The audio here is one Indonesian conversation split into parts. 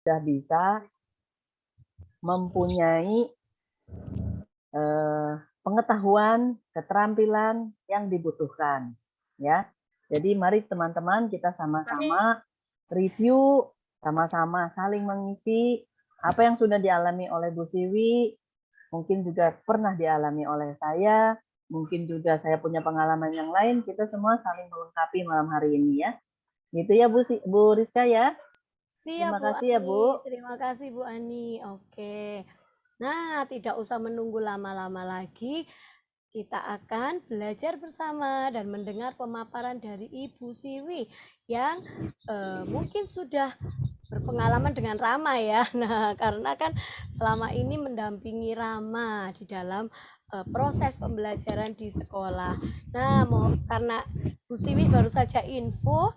sudah bisa mempunyai pengetahuan, keterampilan yang dibutuhkan, ya. Jadi mari teman-teman kita sama-sama review, sama-sama saling mengisi apa yang sudah dialami oleh Bu Siwi, mungkin juga pernah dialami oleh saya, mungkin juga saya punya pengalaman yang lain, kita semua saling melengkapi malam hari ini ya. Gitu ya Bu Rizka ya. Siap Terima Bu kasih ya Ani, Bu. terima kasih Bu Ani. Oke. Nah, tidak usah menunggu lama-lama lagi. Kita akan belajar bersama dan mendengar pemaparan dari Ibu Siwi yang mungkin sudah berpengalaman dengan Rama ya. Nah, karena kan selama ini mendampingi Rama di dalam proses pembelajaran di sekolah. Nah, karena Bu Siwi baru saja info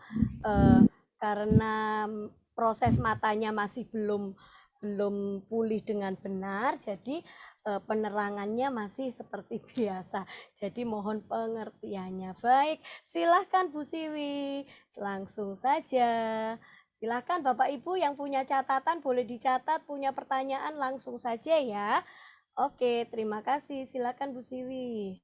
karena proses matanya masih belum belum pulih dengan benar, jadi penerangannya masih seperti biasa. Jadi mohon pengertiannya. Baik, silahkan Bu Siwi, langsung saja. Silahkan Bapak Ibu yang punya catatan boleh dicatat, punya pertanyaan langsung saja ya. Oke, terima kasih. Silahkan Bu Siwi.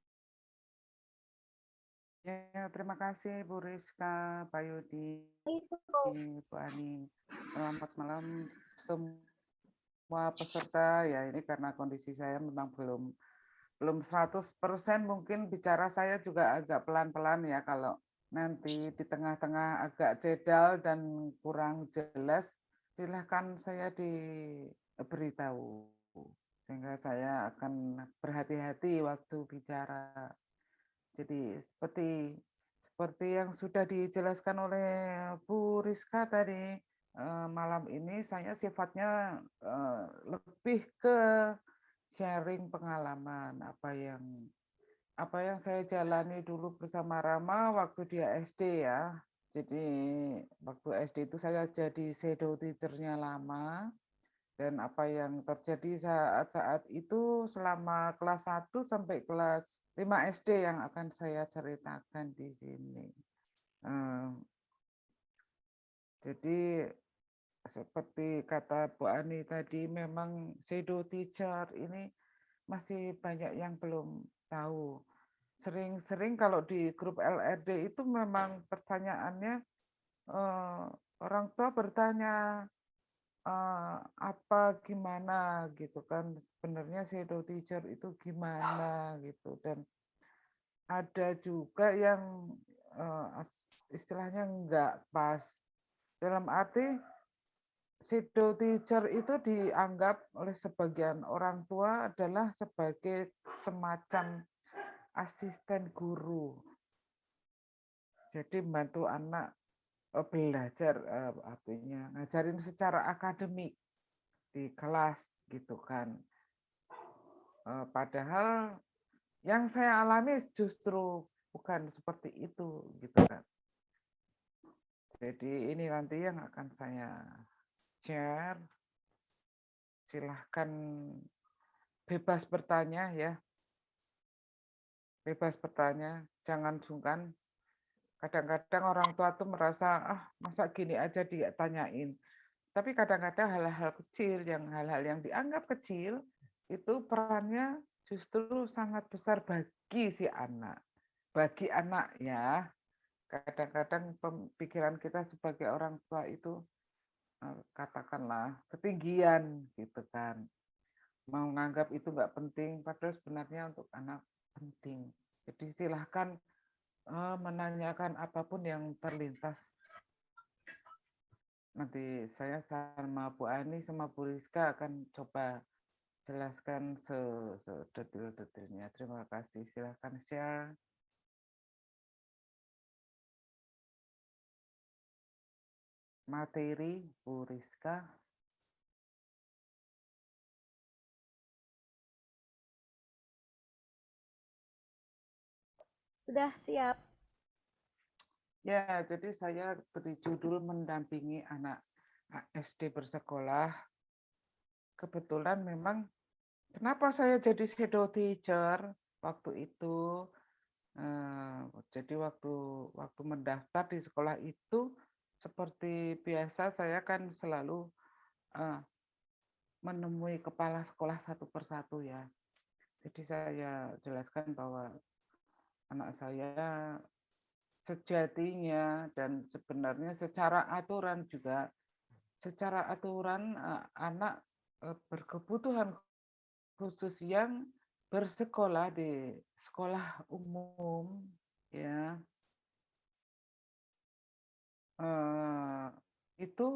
Ya, terima kasih Bu Rizka, Pak Yudi, Bu Ani. Selamat malam semua peserta. Ya, ini karena kondisi saya memang belum 100%, mungkin bicara saya juga agak pelan-pelan ya, kalau nanti di tengah-tengah agak jedal dan kurang jelas, silahkan saya diberitahu sehingga saya akan berhati-hati waktu bicara. Jadi seperti yang sudah dijelaskan oleh Bu Rizka tadi, malam ini saya sifatnya lebih ke sharing pengalaman apa yang saya jalani dulu bersama Rama waktu dia SD ya. Jadi waktu SD itu saya jadi shadow teacher-nya Lama, dan apa yang terjadi saat-saat itu selama kelas 1 sampai kelas 5 SD yang akan saya ceritakan di sini. Jadi seperti kata Bu Ani tadi, memang shadow teacher ini masih banyak yang belum tahu. Sering-sering kalau di grup LRD itu memang pertanyaannya, orang tua bertanya, apa gimana gitu kan, sebenarnya shadow teacher itu gimana gitu, dan ada juga yang istilahnya nggak pas, dalam arti shadow teacher itu dianggap oleh sebagian orang tua adalah sebagai semacam asisten guru, jadi membantu anak belajar, artinya ngajarin secara akademik di kelas gitu kan. Padahal yang saya alami justru bukan seperti itu gitu kan. Jadi ini nanti yang akan saya share. Silahkan bebas bertanya ya. Bebas bertanya, jangan sungkan. Kadang-kadang orang tua tuh merasa, masa gini aja dia tanyain. Tapi kadang-kadang hal-hal yang dianggap kecil, itu perannya justru sangat besar bagi si anak. Bagi anak ya. Kadang-kadang pikiran kita sebagai orang tua itu katakanlah ketinggian gitu kan. Mau nganggap itu nggak penting, padahal sebenarnya untuk anak penting. Jadi silahkan menanyakan apapun yang terlintas. Nanti saya sama Bu Ani sama Bu Rizka akan coba jelaskan sedetil-detilnya. Terima kasih. Silahkan share. Materi Bu Rizka. Sudah siap. Ya, jadi saya beri judul mendampingi anak SD bersekolah. Kebetulan memang kenapa saya jadi shadow teacher waktu itu. Jadi waktu mendaftar di sekolah itu seperti biasa saya kan selalu menemui kepala sekolah satu persatu ya. Jadi saya jelaskan bahwa anak saya sejatinya dan sebenarnya secara aturan juga, anak berkebutuhan khusus yang bersekolah di sekolah umum ya, itu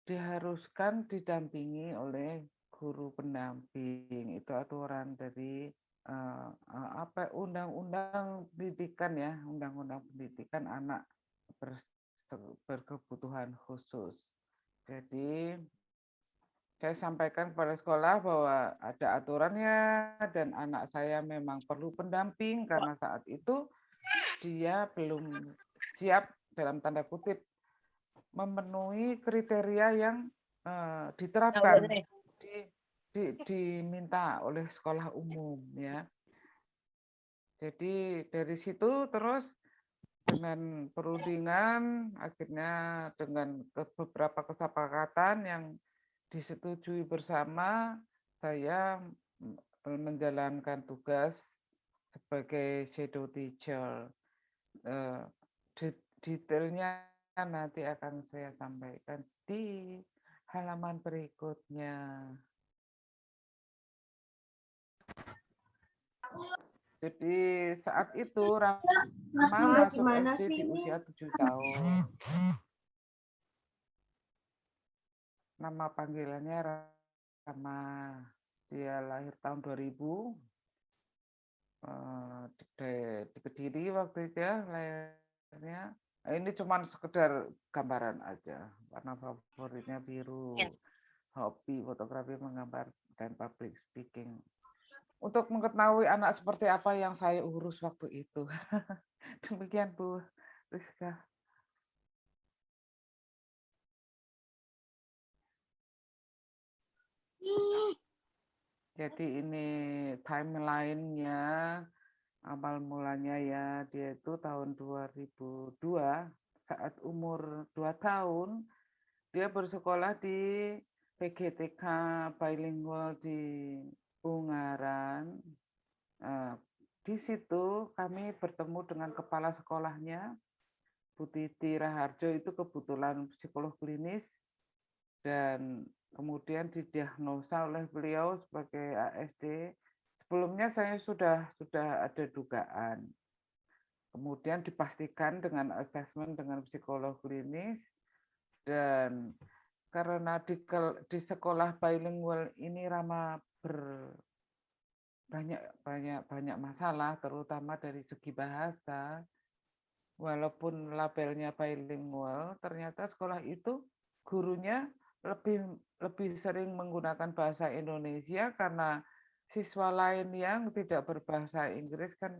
diharuskan didampingi oleh guru pendamping. Itu aturan dari undang-undang pendidikan ya, undang-undang pendidikan anak berkebutuhan khusus. Jadi saya sampaikan kepada sekolah bahwa ada aturannya dan anak saya memang perlu pendamping karena saat itu dia belum siap dalam tanda kutip memenuhi kriteria yang diterapkan diminta oleh sekolah umum ya. Jadi dari situ terus dengan perundingan akhirnya dengan beberapa kesepakatan yang disetujui bersama, saya menjalankan tugas sebagai shadow teacher. Detailnya nanti akan saya sampaikan di halaman berikutnya. Jadi saat itu Rama masuk SD di usia 7 tahun. Nama panggilannya Rama. Dia lahir tahun 2000. Di Kediri waktu itu ya lahirnya. Ini cuma sekedar gambaran aja. Warna favoritnya biru. Hobi fotografi, menggambar, dan public speaking. Untuk mengetahui anak seperti apa yang saya urus waktu itu. Demikian Bu Rizka. Jadi ini timeline-nya, awal mulanya ya, dia itu tahun 2002, saat umur 2 tahun, dia bersekolah di PGTK bilingual di Ungaran. Di situ kami bertemu dengan kepala sekolahnya, Bu Titi Raharjo, itu kebetulan psikolog klinis, dan kemudian didiagnosa oleh beliau sebagai ASD. Sebelumnya saya sudah ada dugaan. Kemudian dipastikan dengan asesmen dengan psikolog klinis, dan karena di sekolah bilingual ini Rama banyak masalah, terutama dari segi bahasa. Walaupun labelnya bilingual, ternyata sekolah itu gurunya lebih sering menggunakan bahasa Indonesia karena siswa lain yang tidak berbahasa Inggris kan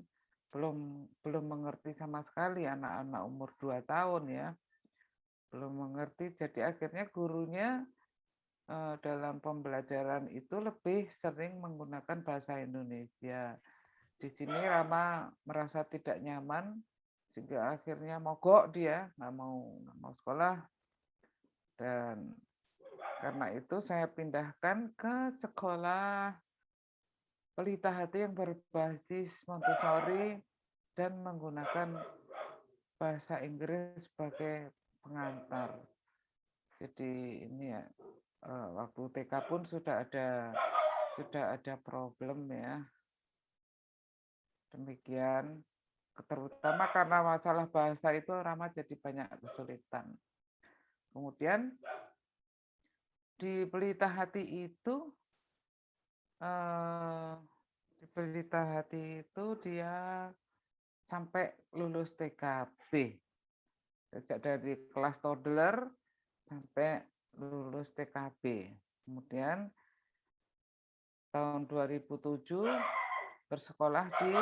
belum mengerti sama sekali, anak-anak umur 2 tahun ya. Belum mengerti, jadi akhirnya gurunya dalam pembelajaran itu lebih sering menggunakan bahasa Indonesia. Di sini Rama merasa tidak nyaman, sehingga akhirnya mogok dia, nggak mau sekolah. Dan karena itu saya pindahkan ke sekolah Pelita Hati yang berbasis Montessori dan menggunakan bahasa Inggris sebagai pengantar. Jadi ini ya, waktu TK pun sudah ada problem ya. Demikian, terutama karena masalah bahasa itu Rama jadi banyak kesulitan. Kemudian di Pelita Hati itu dia sampai lulus TKB. Sejak dari kelas toddler sampai lulus TKB. Kemudian tahun 2007 bersekolah di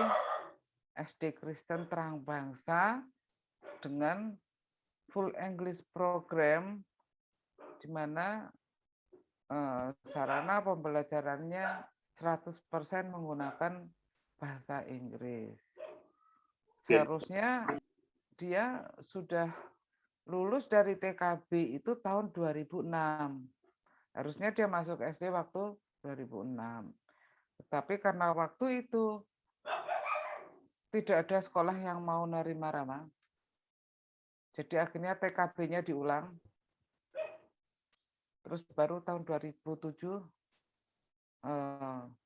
SD Kristen Terang Bangsa dengan full English program, di mana sarana pembelajarannya 100% menggunakan bahasa Inggris. Seharusnya dia sudah lulus dari TKB itu tahun 2006. Harusnya dia masuk SD waktu 2006. Tetapi karena waktu itu tidak ada sekolah yang mau nerima Rama. Jadi akhirnya TKB-nya diulang. Terus baru tahun 2007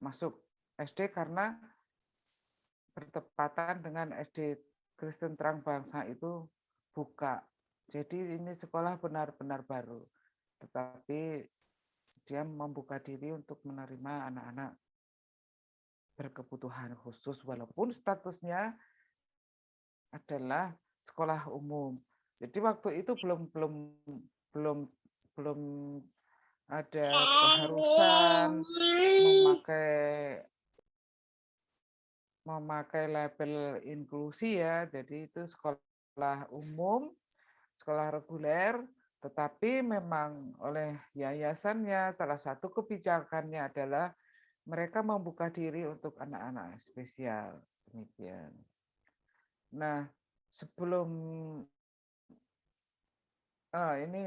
masuk SD karena bertepatan dengan SD Kristen Terang Bangsa itu buka. Jadi ini sekolah benar-benar baru. Tetapi dia membuka diri untuk menerima anak-anak berkebutuhan khusus walaupun statusnya adalah sekolah umum. Jadi waktu itu belum ada keharusan memakai label inklusi ya. Jadi itu sekolah umum, sekolah reguler, tetapi memang oleh yayasannya salah satu kebijakannya adalah mereka membuka diri untuk anak-anak spesial. Demikian. Nah, sebelum ini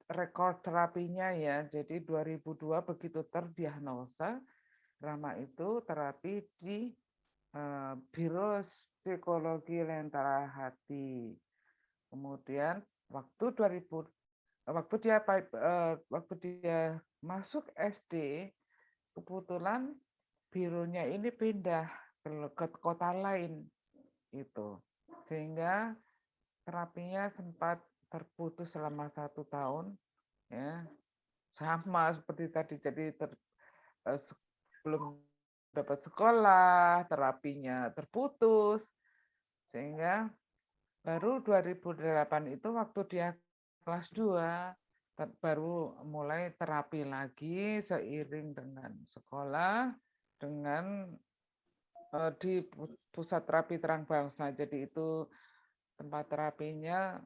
rekor terapinya ya. Jadi 2002 begitu terdiagnosa Rama itu terapi di Biro Psikologi Lentera Hati. Kemudian waktu dia masuk SD, kebetulan bironya ini pindah ke kota lain itu, sehingga terapinya sempat terputus selama 1 tahun, ya sama seperti tadi. Jadi belum dapat sekolah, terapinya terputus, sehingga baru 2008 itu waktu dia kelas 2 baru mulai terapi lagi seiring dengan sekolah, dengan di pusat terapi Terang Bangsa. Jadi itu tempat terapinya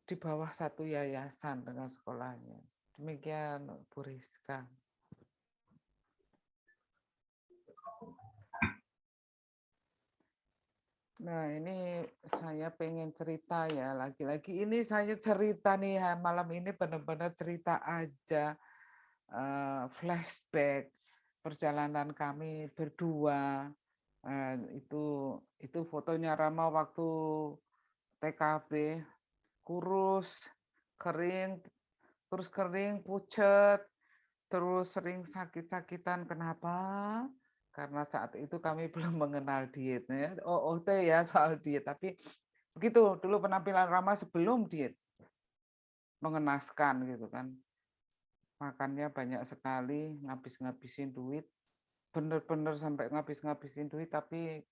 di bawah satu yayasan dengan sekolahnya. Demikian Bu Rizka. Nah, ini saya pengen cerita ya. Lagi-lagi ini saya cerita nih ya, malam ini benar-benar cerita aja. Flashback perjalanan kami berdua. Itu fotonya Rama waktu TKB, kurus, kering, terus kering, pucat, terus sering sakit-sakitan. Kenapa? Karena saat itu kami belum mengenal dietnya. OOT ya soal diet. Tapi begitu dulu penampilan Rama sebelum diet. Mengenaskan gitu kan. Makannya banyak sekali, ngabis-ngabisin duit. Bener-bener sampai ngabis-ngabisin duit, tapi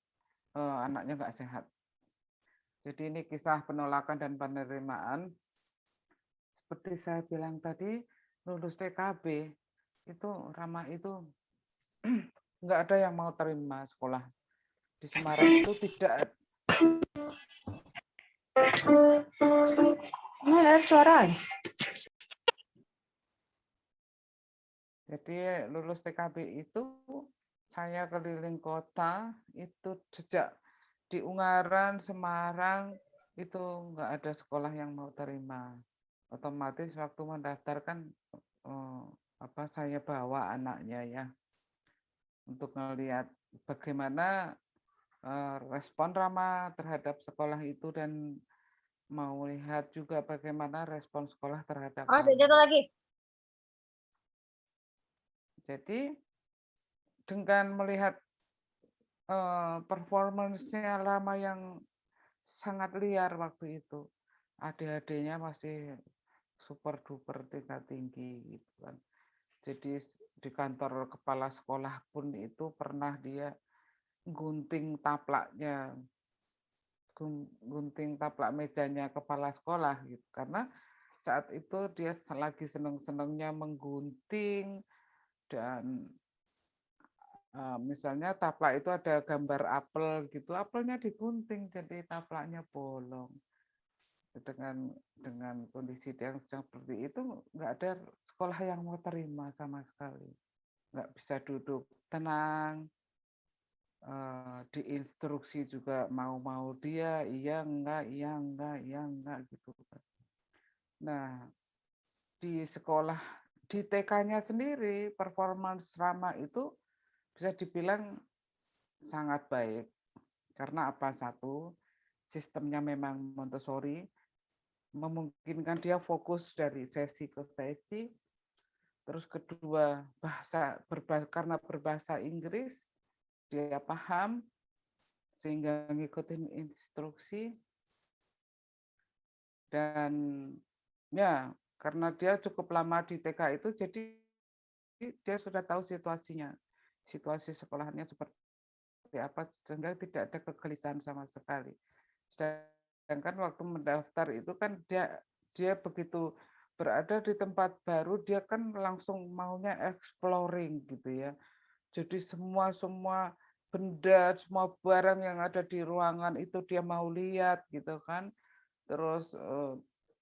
anaknya nggak sehat. Jadi ini kisah penolakan dan penerimaan. Seperti saya bilang tadi, lulus TKB, itu Rama itu nggak ada yang mau terima sekolah. Di Semarang itu tidak. Suara. Jadi lulus TKB itu saya keliling kota, itu sejak di Ungaran, Semarang, itu nggak ada sekolah yang mau terima. Otomatis waktu mendaftarkan saya bawa anaknya ya untuk melihat bagaimana respon Rama terhadap sekolah itu dan mau lihat juga bagaimana respon sekolah terhadap Jatuh lagi. Jadi dengan melihat performance-nya Rama yang sangat liar waktu itu, adik-adiknya masih super duper tingkat tinggi gitu kan. Jadi di kantor kepala sekolah pun itu pernah dia gunting taplak mejanya kepala sekolah gitu, karena saat itu dia lagi seneng-senengnya menggunting. Dan misalnya taplak itu ada gambar apel gitu, apelnya digunting jadi taplaknya bolong. Dengan kondisi yang seperti itu, nggak ada sekolah yang mau terima sama sekali. Nggak bisa duduk tenang, diinstruksi juga mau dia, iya enggak gitu. Nah, di sekolah di TK-nya sendiri performance Rama itu bisa dibilang sangat baik. Karena apa? Satu, sistemnya memang Montessori, memungkinkan dia fokus dari sesi ke sesi. Terus kedua, karena berbahasa Inggris, dia paham sehingga ngikutin instruksi. Dan ya, karena dia cukup lama di TK itu, jadi dia sudah tahu situasinya. Situasi sekolahannya seperti apa, sehingga tidak ada kegelisahan sama sekali. Sedangkan waktu mendaftar itu kan dia begitu berada di tempat baru, dia kan langsung maunya exploring gitu ya. Jadi semua benda, semua barang yang ada di ruangan itu dia mau lihat gitu kan. Terus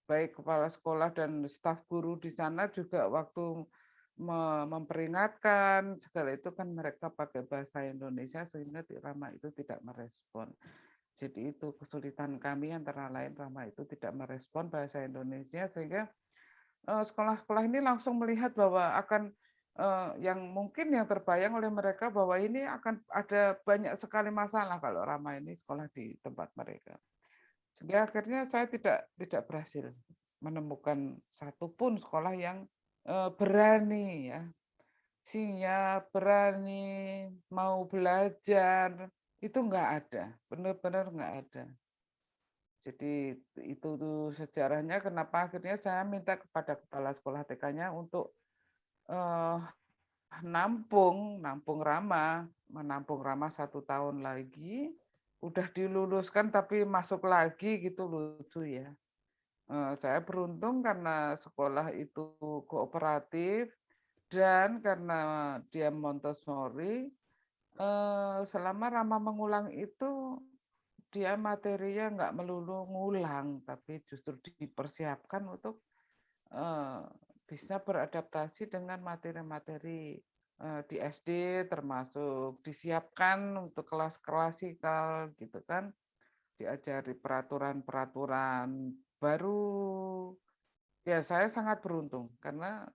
baik kepala sekolah dan staf guru di sana juga waktu memperingatkan segala itu kan mereka pakai bahasa Indonesia sehingga Rama itu tidak merespon. Jadi itu kesulitan kami antara lain Rama itu tidak merespon bahasa Indonesia sehingga sekolah-sekolah ini langsung melihat bahwa akan yang mungkin yang terbayang oleh mereka bahwa ini akan ada banyak sekali masalah kalau Rama ini sekolah di tempat mereka. Sehingga akhirnya saya tidak berhasil menemukan satupun sekolah yang berani ya, siap, berani, mau belajar, itu nggak ada, benar-benar nggak ada. Jadi itu tuh sejarahnya kenapa akhirnya saya minta kepada kepala sekolah TK-nya untuk menampung Rama 1 tahun lagi, udah diluluskan tapi masuk lagi gitu lucu ya. Saya beruntung karena sekolah itu kooperatif dan karena dia Montessori, selama Rama mengulang itu dia materinya nggak melulu ngulang, tapi justru dipersiapkan untuk bisa beradaptasi dengan materi-materi di SD, termasuk disiapkan untuk kelas klasikal gitu kan, diajari peraturan-peraturan baru. Ya saya sangat beruntung karena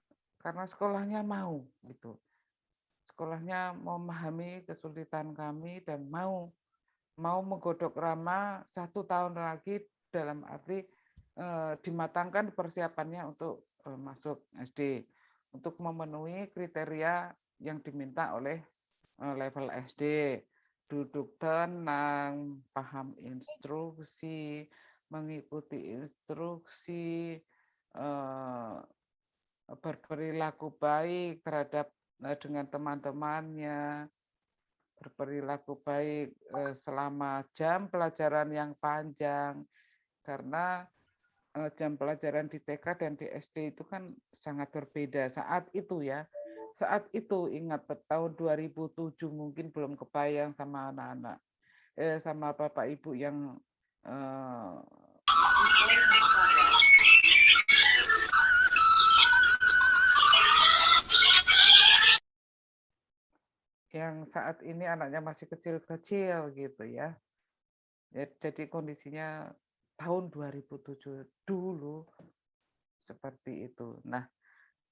sekolahnya mau gitu. Sekolahnya memahami kesulitan kami dan mau menggodok Rama 1 tahun lagi dalam arti dimatangkan persiapannya untuk masuk SD untuk memenuhi kriteria yang diminta oleh level SD, duduk tenang, paham instruksi, mengikuti instruksi, berperilaku baik terhadap dengan teman-temannya, berperilaku baik selama jam pelajaran yang panjang karena jam pelajaran di TK dan di SD itu kan sangat berbeda saat itu ya. Saat itu ingat tahun 2007 mungkin belum kebayang sama anak-anak sama Bapak Ibu yang saat ini anaknya masih kecil-kecil gitu ya. Jadi kondisinya tahun 2007 dulu seperti itu. Nah,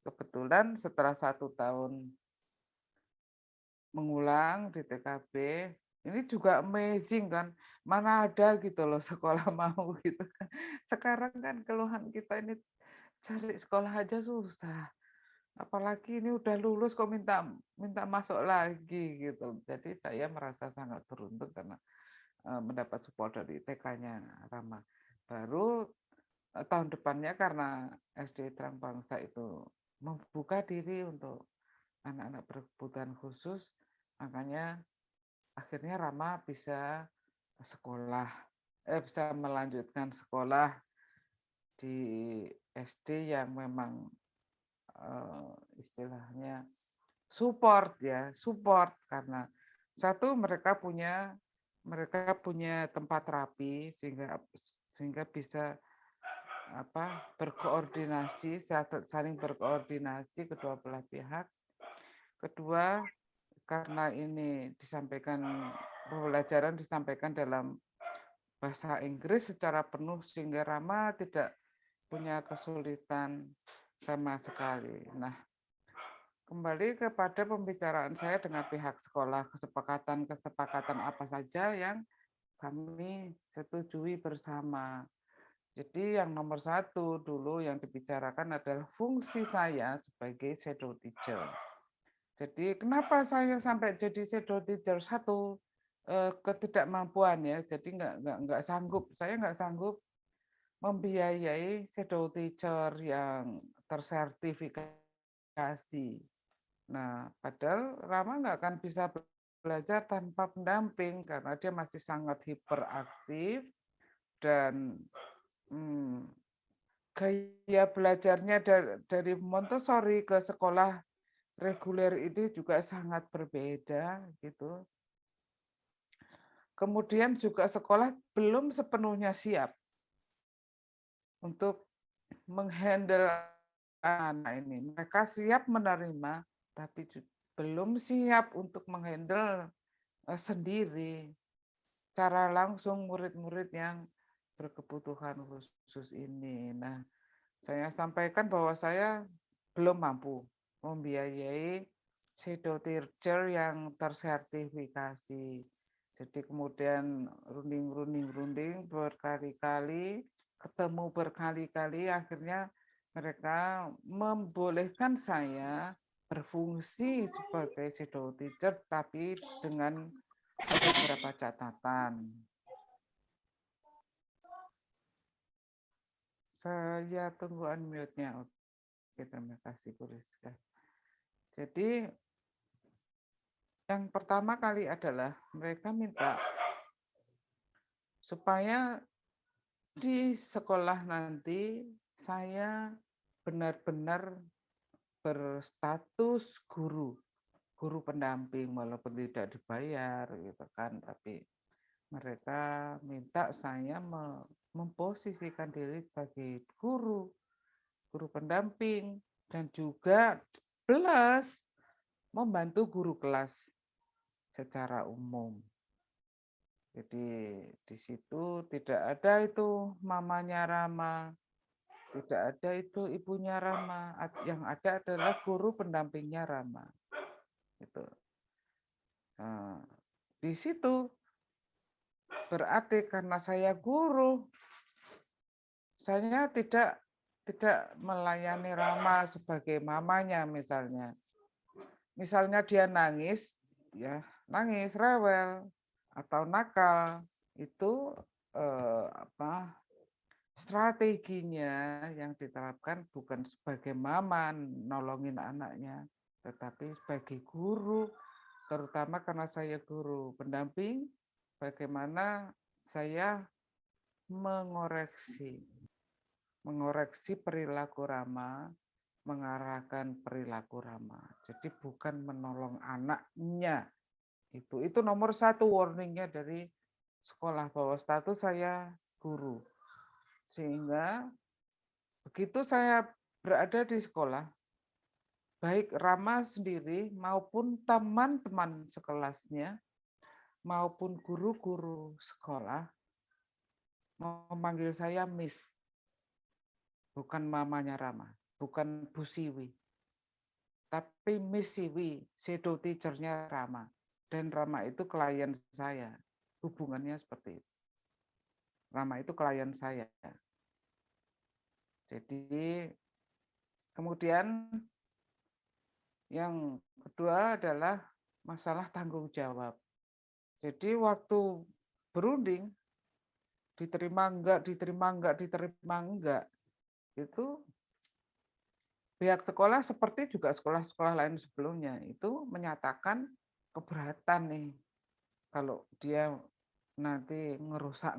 kebetulan setelah 1 tahun mengulang di TKB, ini juga amazing kan, mana ada gitu loh sekolah mau gitu kan. Sekarang kan keluhan kita ini cari sekolah aja susah. Apalagi ini udah lulus kok minta masuk lagi gitu. Jadi saya merasa sangat beruntung karena mendapat support dari TK-nya Rama. Baru tahun depannya karena SD Terang Bangsa itu membuka diri untuk anak-anak berkebutuhan khusus, makanya akhirnya Rama bisa bisa melanjutkan sekolah di SD yang memang istilahnya support karena satu mereka punya tempat terapi sehingga bisa berkoordinasi, saling berkoordinasi kedua belah pihak. Kedua, karena ini pembelajaran disampaikan dalam bahasa Inggris secara penuh sehingga Rama tidak punya kesulitan sama sekali. Nah, kembali kepada pembicaraan saya dengan pihak sekolah, kesepakatan apa saja yang kami setujui bersama. Jadi yang nomor satu dulu yang dibicarakan adalah fungsi saya sebagai shadow teacher. Jadi kenapa saya sampai jadi shadow teacher? Satu, ketidakmampuan ya. Jadi nggak sanggup. Saya nggak sanggup membiayai shadow teacher yang tersertifikasi. Nah, padahal Rama nggak akan bisa belajar tanpa pendamping karena dia masih sangat hiperaktif dan gaya belajarnya dari Montessori ke sekolah reguler ini juga sangat berbeda gitu. Kemudian juga sekolah belum sepenuhnya siap untuk menghandle anak ini. Mereka siap menerima, tapi belum siap untuk menghandle sendiri secara langsung murid-murid yang berkebutuhan khusus ini. Nah, saya sampaikan bahwa saya belum mampu membiayai shadow teacher yang tersertifikasi. Jadi kemudian runding berkali-kali, ketemu berkali-kali, akhirnya mereka membolehkan saya berfungsi sebagai shadow teacher, tapi dengan beberapa catatan. Saya tunggu unmute-nya. Oke, terima kasih Bu Rizka. Jadi yang pertama kali adalah mereka minta supaya di sekolah nanti saya benar-benar berstatus guru pendamping walaupun tidak dibayar gitu kan, tapi mereka minta saya memposisikan diri sebagai guru pendamping dan juga plus membantu guru kelas secara umum. Jadi di situ tidak ada itu mamanya Rama, tidak ada itu ibunya Rama, yang ada adalah guru pendampingnya Rama. Gitu. Nah, di situ berarti karena saya guru, saya tidak melayani Rama sebagai mamanya misalnya. Misalnya dia nangis, ya nangis, rewel, atau nakal, itu strateginya yang diterapkan bukan sebagai mama nolongin anaknya, tetapi sebagai guru, terutama karena saya guru pendamping, bagaimana saya mengoreksi perilaku Rama, mengarahkan perilaku Rama. Jadi bukan menolong anaknya. Itu nomor satu warningnya dari sekolah bahwa status saya guru. Sehingga begitu saya berada di sekolah, baik Rama sendiri maupun teman-teman sekelasnya, maupun guru-guru sekolah, memanggil saya Miss. Bukan mamanya Rama, bukan Bu Siwi. Tapi Miss Siwi, shadow teacher-nya Rama. Dan Rama itu klien saya. Hubungannya seperti itu. Rama itu klien saya. Jadi kemudian yang kedua adalah masalah tanggung jawab. Jadi waktu berunding, diterima enggak, itu pihak sekolah seperti juga sekolah-sekolah lain sebelumnya itu menyatakan keberatan nih kalau dia nanti ngerusak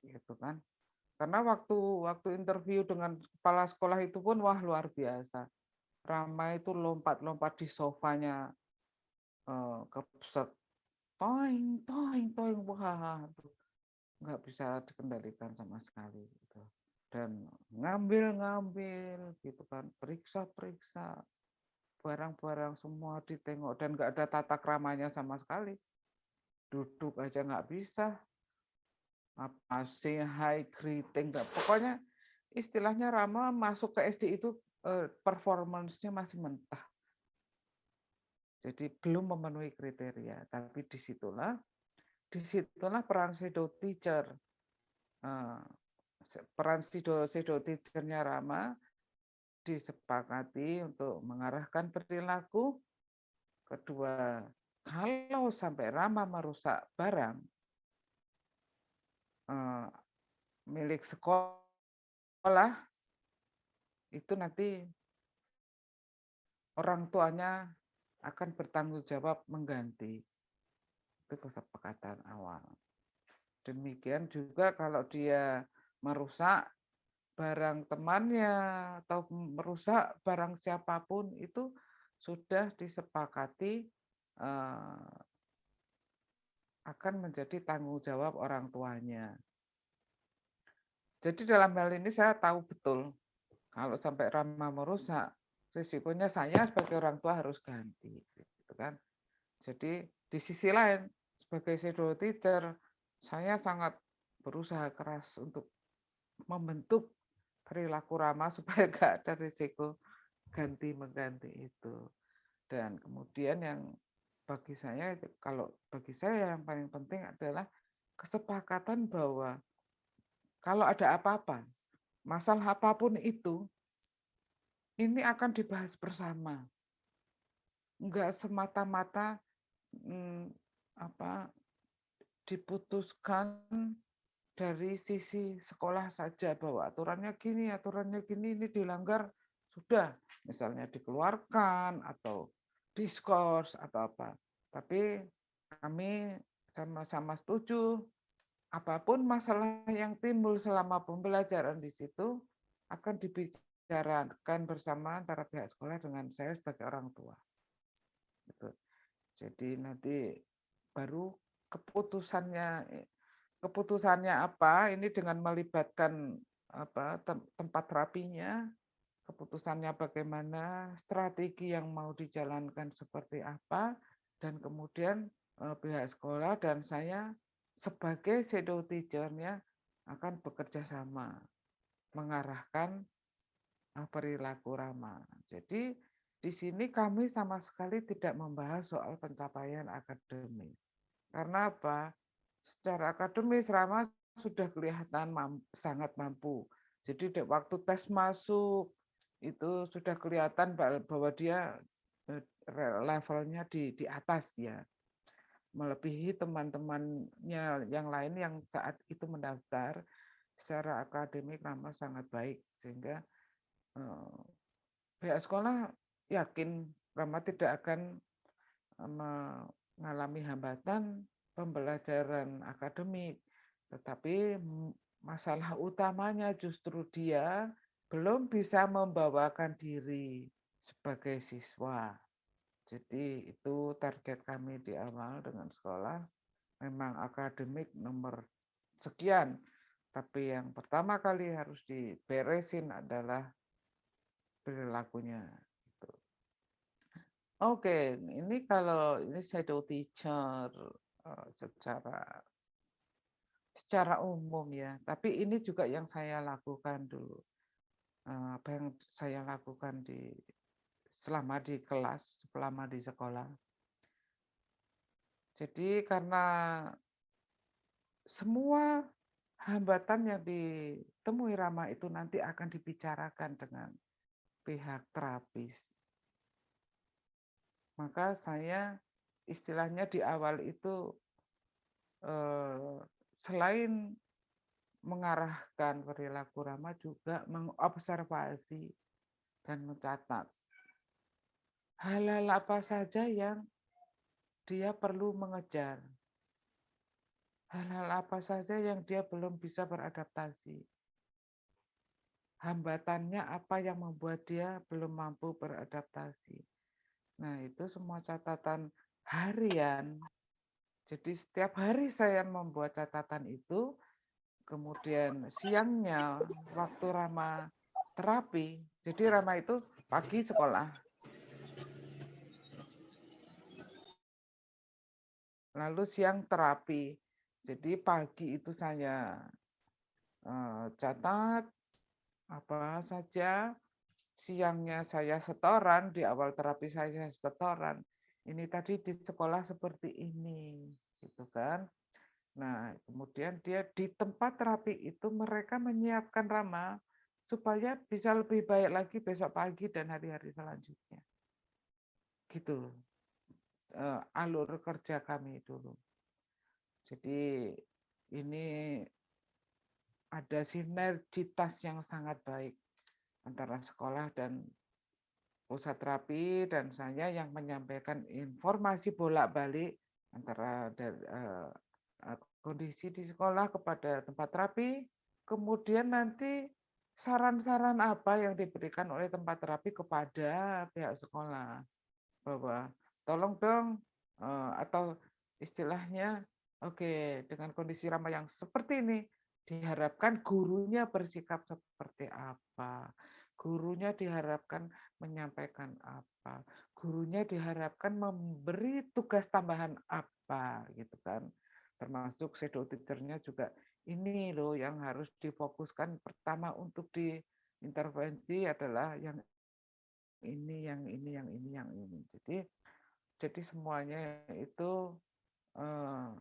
gitu kan. Karena waktu interview dengan kepala sekolah itu pun wah luar biasa. Rama itu lompat-lompat di sofanya, keset, toing, wah, nggak bisa dikendalikan sama sekali. Gitu. Dan ngambil gitu kan, periksa, barang-barang semua ditengok dan nggak ada tata kramanya sama sekali. Duduk aja nggak bisa, apa say hi, greeting, pokoknya istilahnya Rama masuk ke SD itu performance-nya masih mentah. Jadi belum memenuhi kriteria. Tapi disitulah peran shadow teacher. Peran shadow teacher-nya Rama disepakati untuk mengarahkan perilaku. Kedua, kalau sampai Rama merusak barang milik sekolah, itu nanti orang tuanya akan bertanggung jawab mengganti. Itu kesepakatan awal. Demikian juga kalau dia merusak barang temannya atau merusak barang siapapun, itu sudah disepakati akan menjadi tanggung jawab orang tuanya. Jadi dalam hal ini saya tahu betul kalau sampai Rama merusak, risikonya saya sebagai orang tua harus ganti, gitu kan. Jadi di sisi lain sebagai shadow teacher, saya sangat berusaha keras untuk membentuk perilaku Rama supaya nggak ada risiko ganti-mengganti itu. Dan kemudian yang bagi saya yang paling penting adalah kesepakatan bahwa kalau ada apa-apa, masalah apapun itu, ini akan dibahas bersama. Enggak semata-mata diputuskan dari sisi sekolah saja bahwa aturannya gini, ini dilanggar, sudah misalnya dikeluarkan atau diskors atau apa. Tapi kami sama-sama setuju apapun masalah yang timbul selama pembelajaran di situ akan dibicarakan bersama antara pihak sekolah dengan saya sebagai orang tua. Gitu. Jadi nanti baru keputusannya apa, ini dengan melibatkan tempat terapinya, keputusannya bagaimana, strategi yang mau dijalankan seperti apa, dan kemudian pihak sekolah dan saya sebagai shadow teacher-nya akan bekerja sama mengarahkan perilaku Rama. Jadi di sini kami sama sekali tidak membahas soal pencapaian akademis. Karena apa? Secara akademis Rama sudah kelihatan sangat mampu. Jadi waktu tes masuk itu sudah kelihatan bahwa dia levelnya di atas ya. Melebihi teman-temannya yang lain yang saat itu mendaftar. Secara akademik Rama sangat baik sehingga pihak sekolah yakin Rama tidak akan mengalami hambatan pembelajaran akademik, tetapi masalah utamanya justru dia belum bisa membawakan diri sebagai siswa. Jadi itu target kami di awal dengan sekolah. Memang akademik nomor sekian, tapi yang pertama kali harus diberesin adalah perilakunya. Oke, ini kalau ini shadow teacher secara umum ya. Tapi ini juga yang saya lakukan dulu. Apa yang saya lakukan selama di kelas, selama di sekolah. Jadi karena semua hambatan yang ditemui Rama itu nanti akan dibicarakan dengan pihak terapis. Maka saya istilahnya di awal itu selain mengarahkan perilaku Rama juga mengobservasi dan mencatat hal-hal apa saja yang dia perlu mengejar. Hal-hal apa saja yang dia belum bisa beradaptasi. Hambatannya apa yang membuat dia belum mampu beradaptasi. Nah, itu semua catatan harian. Jadi setiap hari saya membuat catatan itu, kemudian siangnya waktu Rama terapi. Jadi Rama itu pagi sekolah. Lalu siang terapi. Jadi pagi itu saya catat, apa saja. Siangnya saya setoran, di awal terapi saya setoran. Ini tadi di sekolah seperti ini, gitu kan. Nah, kemudian dia di tempat terapi itu mereka menyiapkan Rama supaya bisa lebih baik lagi besok pagi dan hari-hari selanjutnya. Gitu. Alur kerja kami dulu. Jadi ini ada sinergitas yang sangat baik antara sekolah dan pusat terapi dan saya yang menyampaikan informasi bolak-balik antara kondisi di sekolah kepada tempat terapi, kemudian nanti saran-saran apa yang diberikan oleh tempat terapi kepada pihak sekolah bahwa tolong dong atau istilahnya oke dengan kondisi Rama yang seperti ini diharapkan gurunya bersikap seperti apa, gurunya diharapkan menyampaikan apa, gurunya diharapkan memberi tugas tambahan apa gitu kan, termasuk shadow teacher-nya juga ini loh yang harus difokuskan pertama untuk diintervensi adalah yang ini, yang ini, yang ini, yang ini. Jadi semuanya itu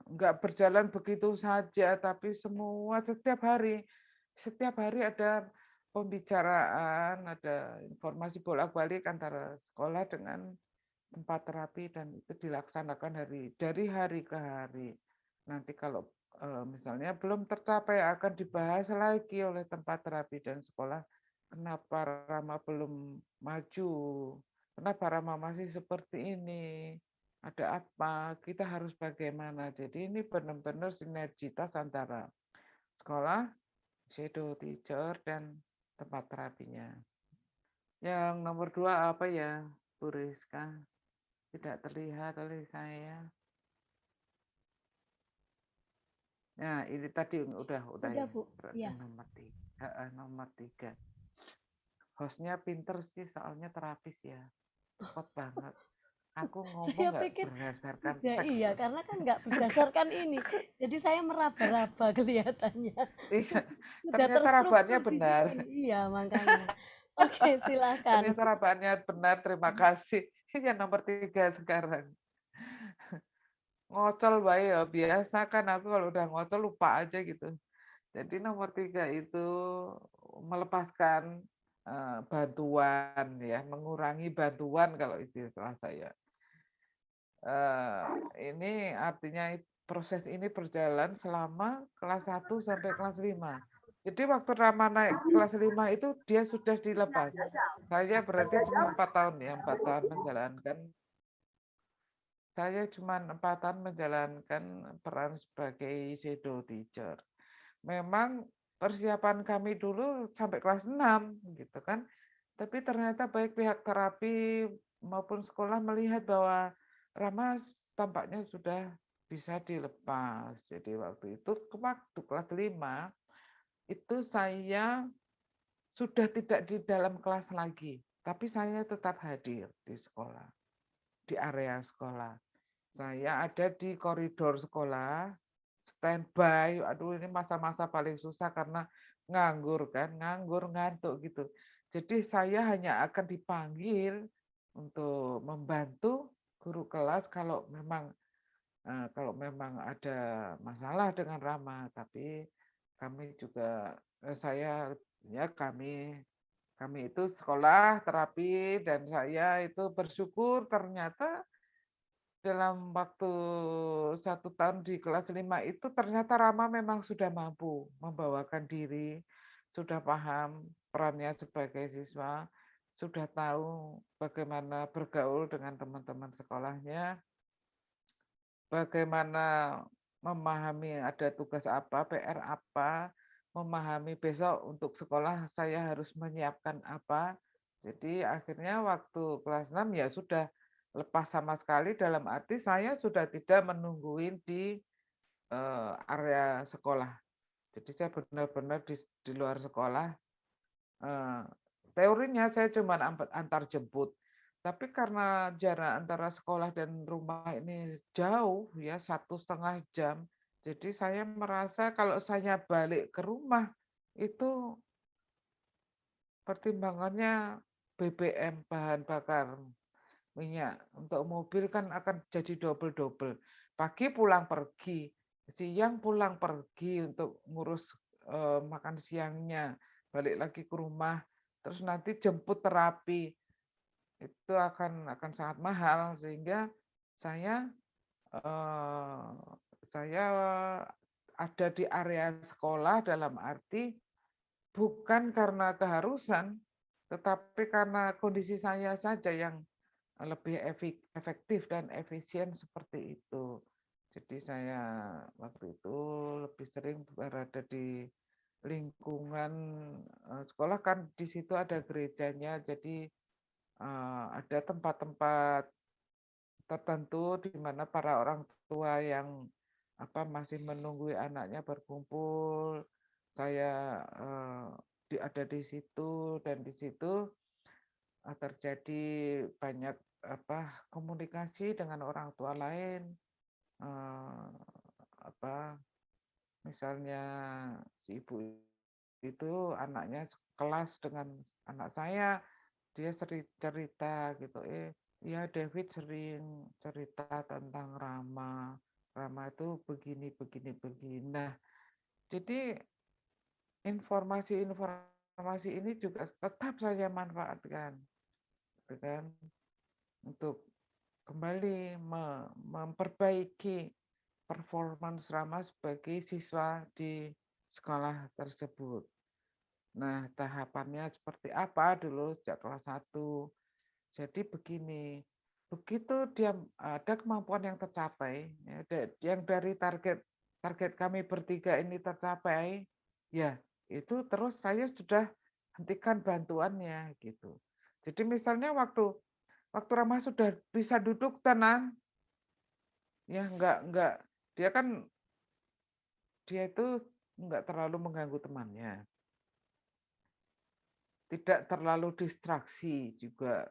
nggak berjalan begitu saja, tapi semua setiap hari ada pembicaraan, ada informasi bolak-balik antara sekolah dengan tempat terapi dan itu dilaksanakan dari hari ke hari. Nanti kalau misalnya belum tercapai akan dibahas lagi oleh tempat terapi dan sekolah. Kenapa Rama belum maju? Kenapa Rama masih seperti ini? Ada apa? Kita harus bagaimana? Jadi ini benar-benar sinergitas antara sekolah, shadow teacher, dan tempat terapinya. Yang nomor 2 apa ya, Bu Rizka? Tidak terlihat oleh saya. Nah, ini tadi udah Sudah, ya. Bu. Berarti Ya. nomor 3. Hostnya pinter sih, soalnya terapis ya. Cepet banget. Aku Saya ngomong nggak pikir berdasarkan sudah teks. iya, karena kan nggak berdasarkan ini. Jadi saya meraba-raba kelihatannya. Iya, Sudah ternyata rabannya terstruktur di benar. sini. Iya, makanya. Oke, silakan. Ternyata rabannya benar, terima kasih. Yang nomor 3 sekarang. Ngocol baik ya, biasa kan aku kalau udah ngocol lupa aja gitu. Jadi nomor 3 itu melepaskan bantuan ya, mengurangi bantuan kalau istilah saya. Ini artinya proses ini berjalan selama kelas 1 sampai kelas 5. Jadi waktu Rama naik kelas 5 itu dia sudah dilepas. Saya berarti cuma 4 tahun ya, 4 tahun menjalankan. Saya cuma 4 tahun menjalankan peran sebagai shadow teacher. Memang persiapan kami dulu sampai kelas 6 gitu kan. Tapi ternyata baik pihak terapi maupun sekolah melihat bahwa Rama tampaknya sudah bisa dilepas. Jadi waktu itu waktu kelas 5 itu saya sudah tidak di dalam kelas lagi, tapi saya tetap hadir di sekolah, di area sekolah. Saya ada di koridor sekolah, standby. Aduh ini masa-masa paling susah karena nganggur kan, nganggur ngantuk gitu. Jadi saya hanya akan dipanggil untuk membantu guru kelas kalau memang ada masalah dengan Rama, tapi kami juga saya ya kami itu sekolah terapi dan saya itu bersyukur ternyata dalam waktu 1 tahun di kelas 5 itu ternyata Rama memang sudah mampu membawakan diri, sudah paham perannya sebagai siswa, sudah tahu bagaimana bergaul dengan teman-teman sekolahnya, bagaimana memahami ada tugas apa, PR apa, memahami besok untuk sekolah saya harus menyiapkan apa. Jadi akhirnya waktu kelas 6 ya sudah lepas sama sekali dalam arti saya sudah tidak menungguin di area sekolah. Jadi saya benar-benar di luar sekolah. Teorinya saya cuma antar jemput. Tapi karena jarak antara sekolah dan rumah ini jauh ya 1,5 jam. Jadi saya merasa kalau saya balik ke rumah itu pertimbangannya BBM, bahan bakar minyak. Untuk mobil kan akan jadi double-double. Pagi pulang pergi, siang pulang pergi untuk ngurus makan siangnya, balik lagi ke rumah, terus nanti jemput terapi. Itu akan sangat mahal, sehingga saya eh, saya ada di area sekolah dalam arti bukan karena keharusan, tetapi karena kondisi saya saja yang lebih efektif dan efisien seperti itu. Jadi saya waktu itu lebih sering berada di lingkungan sekolah, kan di situ ada gerejanya, jadi ada tempat-tempat tertentu di mana para orang tua yang masih menunggu anaknya berkumpul. Saya ada di situ, dan di situ terjadi banyak komunikasi dengan orang tua lain. eh, Misalnya si ibu itu anaknya kelas dengan anak saya, dia sering cerita gitu, ya David sering cerita tentang Rama. Rama itu begini, begini, begini. Nah, jadi informasi-informasi ini juga tetap saya manfaatkan, gitu kan, untuk kembali memperbaiki performance Rama sebagai siswa di sekolah tersebut. Nah, tahapannya seperti apa dulu sejak kelas 1. Jadi begini, begitu dia ada kemampuan yang tercapai, ya, yang dari target target kami bertiga ini tercapai, ya itu terus saya sudah hentikan bantuannya gitu. Jadi misalnya waktu waktu Rama sudah bisa duduk tenang, ya enggak dia itu enggak terlalu mengganggu temannya, tidak terlalu distraksi juga,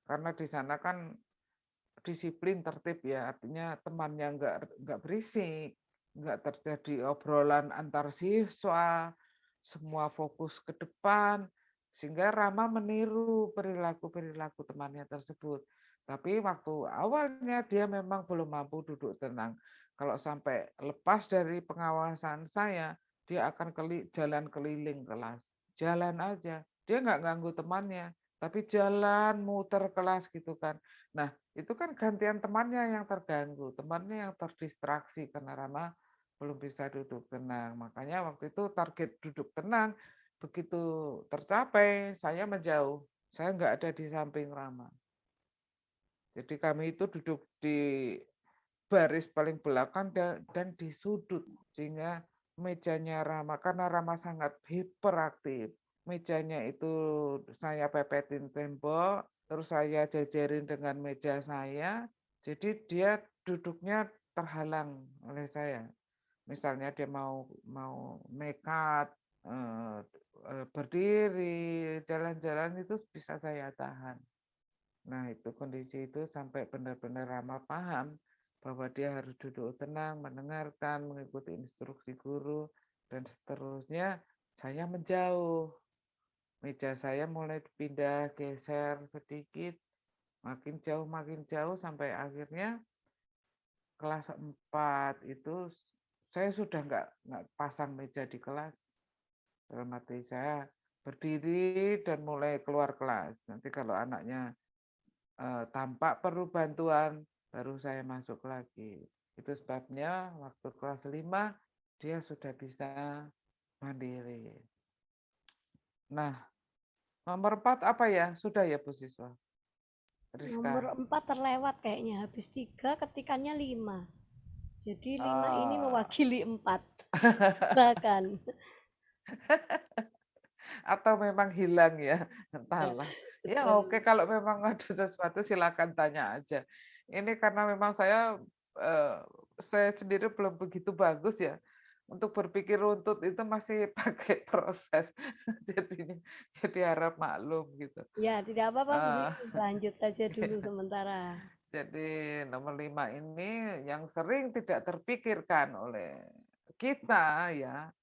karena di sana kan disiplin tertib ya, artinya temannya enggak berisik, enggak terjadi obrolan antar siswa, semua fokus ke depan, sehingga Rama meniru perilaku-perilaku temannya tersebut. Tapi waktu awalnya dia memang belum mampu duduk tenang. Kalau sampai lepas dari pengawasan saya, dia akan jalan keliling kelas. Jalan aja. Dia nggak ganggu temannya, tapi jalan muter kelas gitu kan. Nah, itu kan gantian temannya yang terganggu, temannya yang terdistraksi karena Rama belum bisa duduk tenang. Makanya waktu itu target duduk tenang begitu tercapai, saya menjauh. Saya nggak ada di samping Rama. Jadi kami itu duduk di baris paling belakang dan di sudut, sehingga mejanya Rama, karena Rama sangat hiperaktif, mejanya itu saya pepetin tembok, terus saya jajarin dengan meja saya, jadi dia duduknya terhalang oleh saya. Misalnya dia mau nekat berdiri, jalan-jalan, itu bisa saya tahan. Nah, itu kondisi itu sampai benar-benar Rama paham bahwa dia harus duduk tenang, mendengarkan, mengikuti instruksi guru, dan seterusnya. Saya menjauh. Meja saya mulai pindah, geser sedikit, makin jauh, sampai akhirnya kelas 4 itu saya sudah nggak pasang meja di kelas. Dalam arti saya berdiri dan mulai keluar kelas. Nanti kalau anaknya tampak perlu bantuan, baru saya masuk lagi. Itu sebabnya waktu kelas 5 dia sudah bisa mandiri. Nah, nomor 4 apa ya? Sudah ya Bu Siswa? Nomor Rizka. 4 terlewat kayaknya, habis 3 ketikannya 5. Jadi 5 ini Oh. mewakili 4. Bahkan. Atau memang hilang ya, Ya, entahlah. Ya oke, betul. kalau memang ada sesuatu silakan tanya aja. Ini karena memang saya sendiri belum begitu bagus ya. Untuk berpikir runtut itu masih pakai proses. Jadi harap maklum gitu. Ya, tidak apa-apa Bu Eh, Siti, lanjut saja dulu sementara. Jadi nomor 5 ini yang sering tidak terpikirkan oleh kita ya,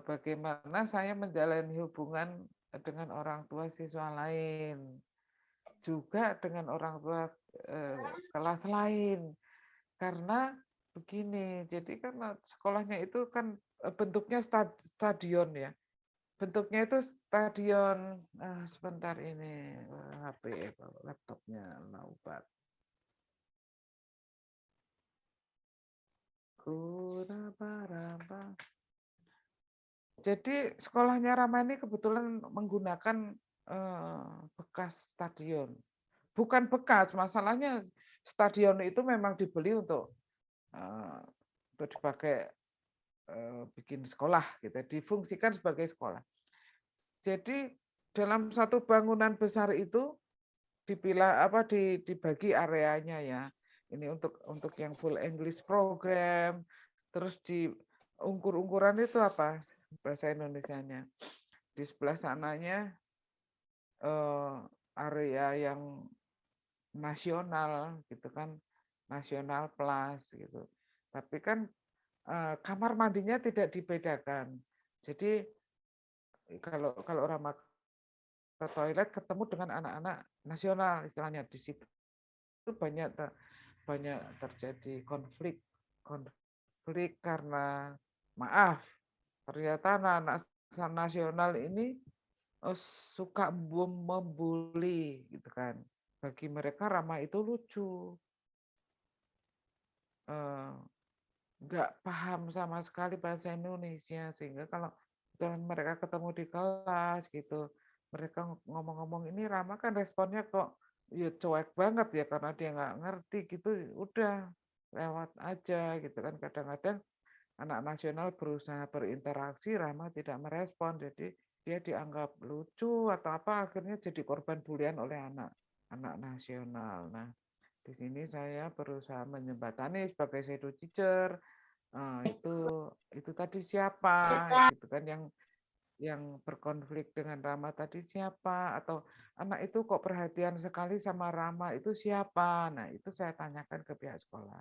bagaimana saya menjalani hubungan dengan orang tua siswa lain, juga dengan orang tua kelas lain. Karena begini, jadi kan sekolahnya itu kan bentuknya stadion ya. Bentuknya itu stadion. Sebentar ini HP laptopnya laubat. Jadi sekolahnya Rama ini kebetulan menggunakan bekas stadion. Bukan bekas, masalahnya stadion itu memang dibeli untuk dipakai bikin sekolah, gitu, difungsikan sebagai sekolah. Jadi dalam satu bangunan besar itu dibagi areanya ya. Ini untuk yang full English program, terus di ukuran itu apa bahasa Indonesianya? Di sebelah sananya area yang nasional gitu kan, nasional plus gitu. Tapi kan kamar mandinya tidak dibedakan. Jadi kalau orang ke toilet ketemu dengan anak-anak nasional istilahnya, di situ banyak terjadi konflik karena maaf, ternyata anak-anak nasional ini suka membuli gitu kan. Bagi mereka Rama itu lucu, nggak paham sama sekali bahasa Indonesia, sehingga kalau mereka ketemu di kelas gitu, mereka ngomong-ngomong ini, Rama kan responnya kok ya cuek banget ya, karena dia nggak ngerti gitu, udah lewat aja gitu kan. Kadang-kadang anak nasional berusaha berinteraksi, Rama tidak merespon, jadi dia dianggap lucu atau apa, akhirnya jadi korban bulian oleh anak nasional. Nah, di sini saya berusaha menjembatani sebagai shadow teacher. Itu tadi siapa gitu kan, yang berkonflik dengan Rama tadi siapa, atau anak itu kok perhatian sekali sama Rama itu siapa. Nah, itu saya tanyakan ke pihak sekolah.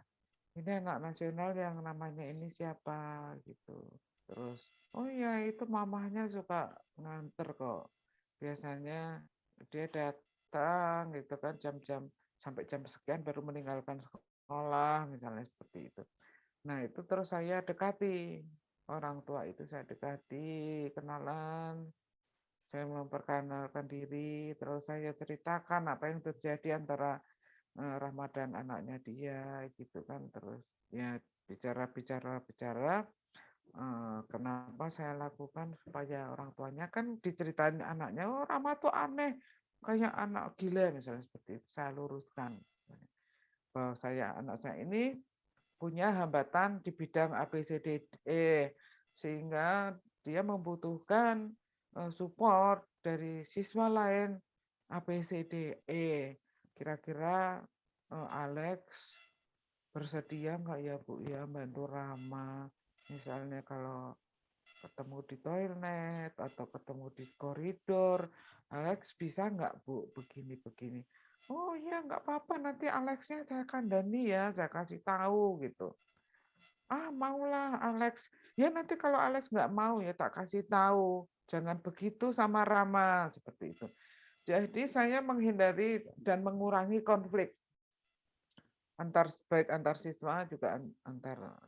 Ini anak nasional yang namanya ini siapa gitu. Terus, oh ya itu mamahnya suka nganter kok. Biasanya dia datang gitu kan jam-jam sampai jam sekian baru meninggalkan sekolah, misalnya seperti itu. Nah, itu terus saya dekati orang tua itu, saya dekati, kenalan, saya memperkenalkan diri, terus saya ceritakan apa yang terjadi antara Rahmat dan anaknya dia gitu kan. Terus ya bicara kenapa saya lakukan, supaya orang tuanya kan diceritain anaknya, oh Rahmat tuh aneh kayak anak gila misalnya, seperti itu. Saya luruskan bahwa anak saya ini punya hambatan di bidang ABCDE, sehingga dia membutuhkan support dari siswa lain ABCDE. Kira-kira Alex bersedia nggak ya Bu ya bantu Rama, misalnya kalau ketemu di toilet atau ketemu di koridor, Alex bisa nggak Bu begini. Oh ya nggak apa-apa, nanti Alexnya saya kandani ya, saya kasih tahu gitu. Maulah Alex. Ya nanti kalau Alex nggak mau ya tak kasih tahu. Jangan begitu sama Rama, seperti itu. Jadi saya menghindari dan mengurangi konflik baik antar siswa juga antar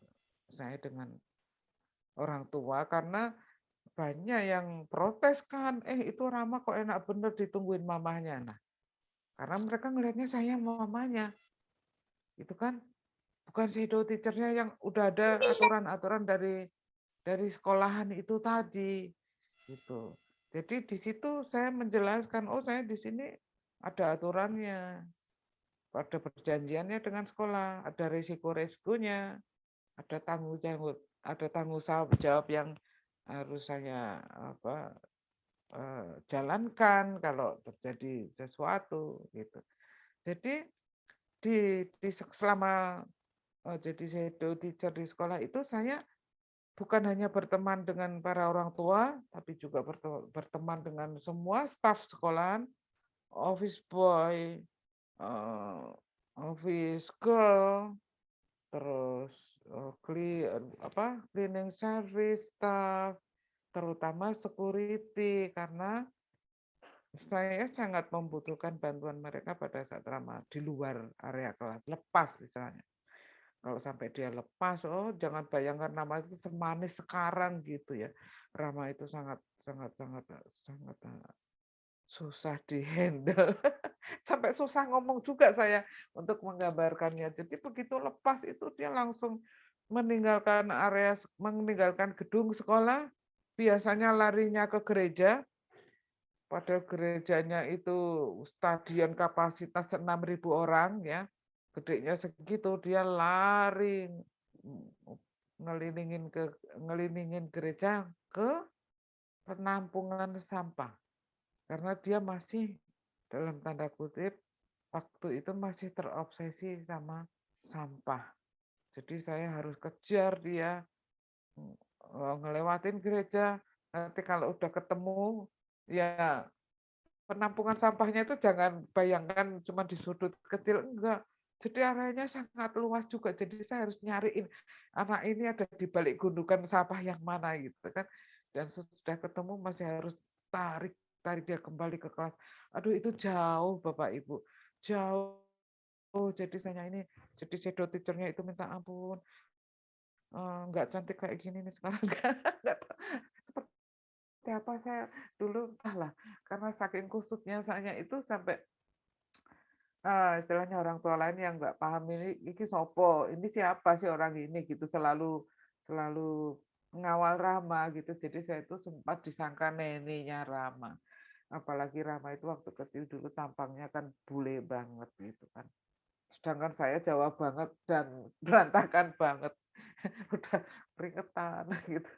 saya dengan orang tua, karena banyak yang protes kan, itu Rama kok enak bener ditungguin mamahnya. Nah, karena mereka ngelihatnya saya mamanya. Itu kan bukan shadow teacher-nya yang udah ada aturan-aturan dari sekolahan itu tadi gitu. Jadi di situ saya menjelaskan, oh saya di sini ada aturannya, ada perjanjiannya dengan sekolah, ada risiko-risikonya, ada tanggung jawab yang harus saya jalankan kalau terjadi sesuatu gitu. Jadi selama jadi shadow teacher di sekolah itu, saya bukan hanya berteman dengan para orang tua, tapi juga berteman dengan semua staf sekolahan, office boy, office girl, terus cleaning service staff, terutama security, karena saya sangat membutuhkan bantuan mereka pada saat Rama di luar area kelas, lepas misalnya. Kalau sampai dia lepas, oh jangan bayangkan Rama itu semanis sekarang gitu ya. Rama itu sangat sangat sangat sangat susah dihandle. Sampai susah ngomong juga saya untuk menggambarkannya. Jadi begitu lepas itu dia langsung meninggalkan gedung sekolah, biasanya larinya ke gereja, padahal gerejanya itu stadion kapasitas 6.000 orang ya. Gedenya segitu dia lari ngelilingin gereja ke penampungan sampah. Karena dia masih dalam tanda kutip waktu itu masih terobsesi sama sampah. Jadi saya harus kejar dia ngelewatin gereja. Nanti kalau udah ketemu ya penampungan sampahnya itu jangan bayangkan cuma di sudut kecil, enggak. Jadi areanya sangat luas juga. Jadi saya harus nyariin anak ini ada di balik gundukan sampah yang mana gitu kan. Dan sudah ketemu masih harus tarik tarik dia kembali ke kelas. Aduh itu jauh Bapak Ibu. Jauh. Jadi saya ini jadi shadow teacher-nya itu minta ampun. Nggak cantik kayak gini nih sekarang. Nggak tahu. Seperti apa saya dulu entahlah karena saking kusutnya saya itu sampai istilahnya orang tua lain yang nggak paham ini sopo, ini siapa sih orang ini gitu selalu selalu mengawal Rama gitu. Jadi saya itu sempat disangka neneknya Rama. Apalagi Rama itu waktu kecil dulu tampangnya kan bule banget gitu kan. Sedangkan saya Jawa banget dan berantakan banget. Udah keringetan gitu.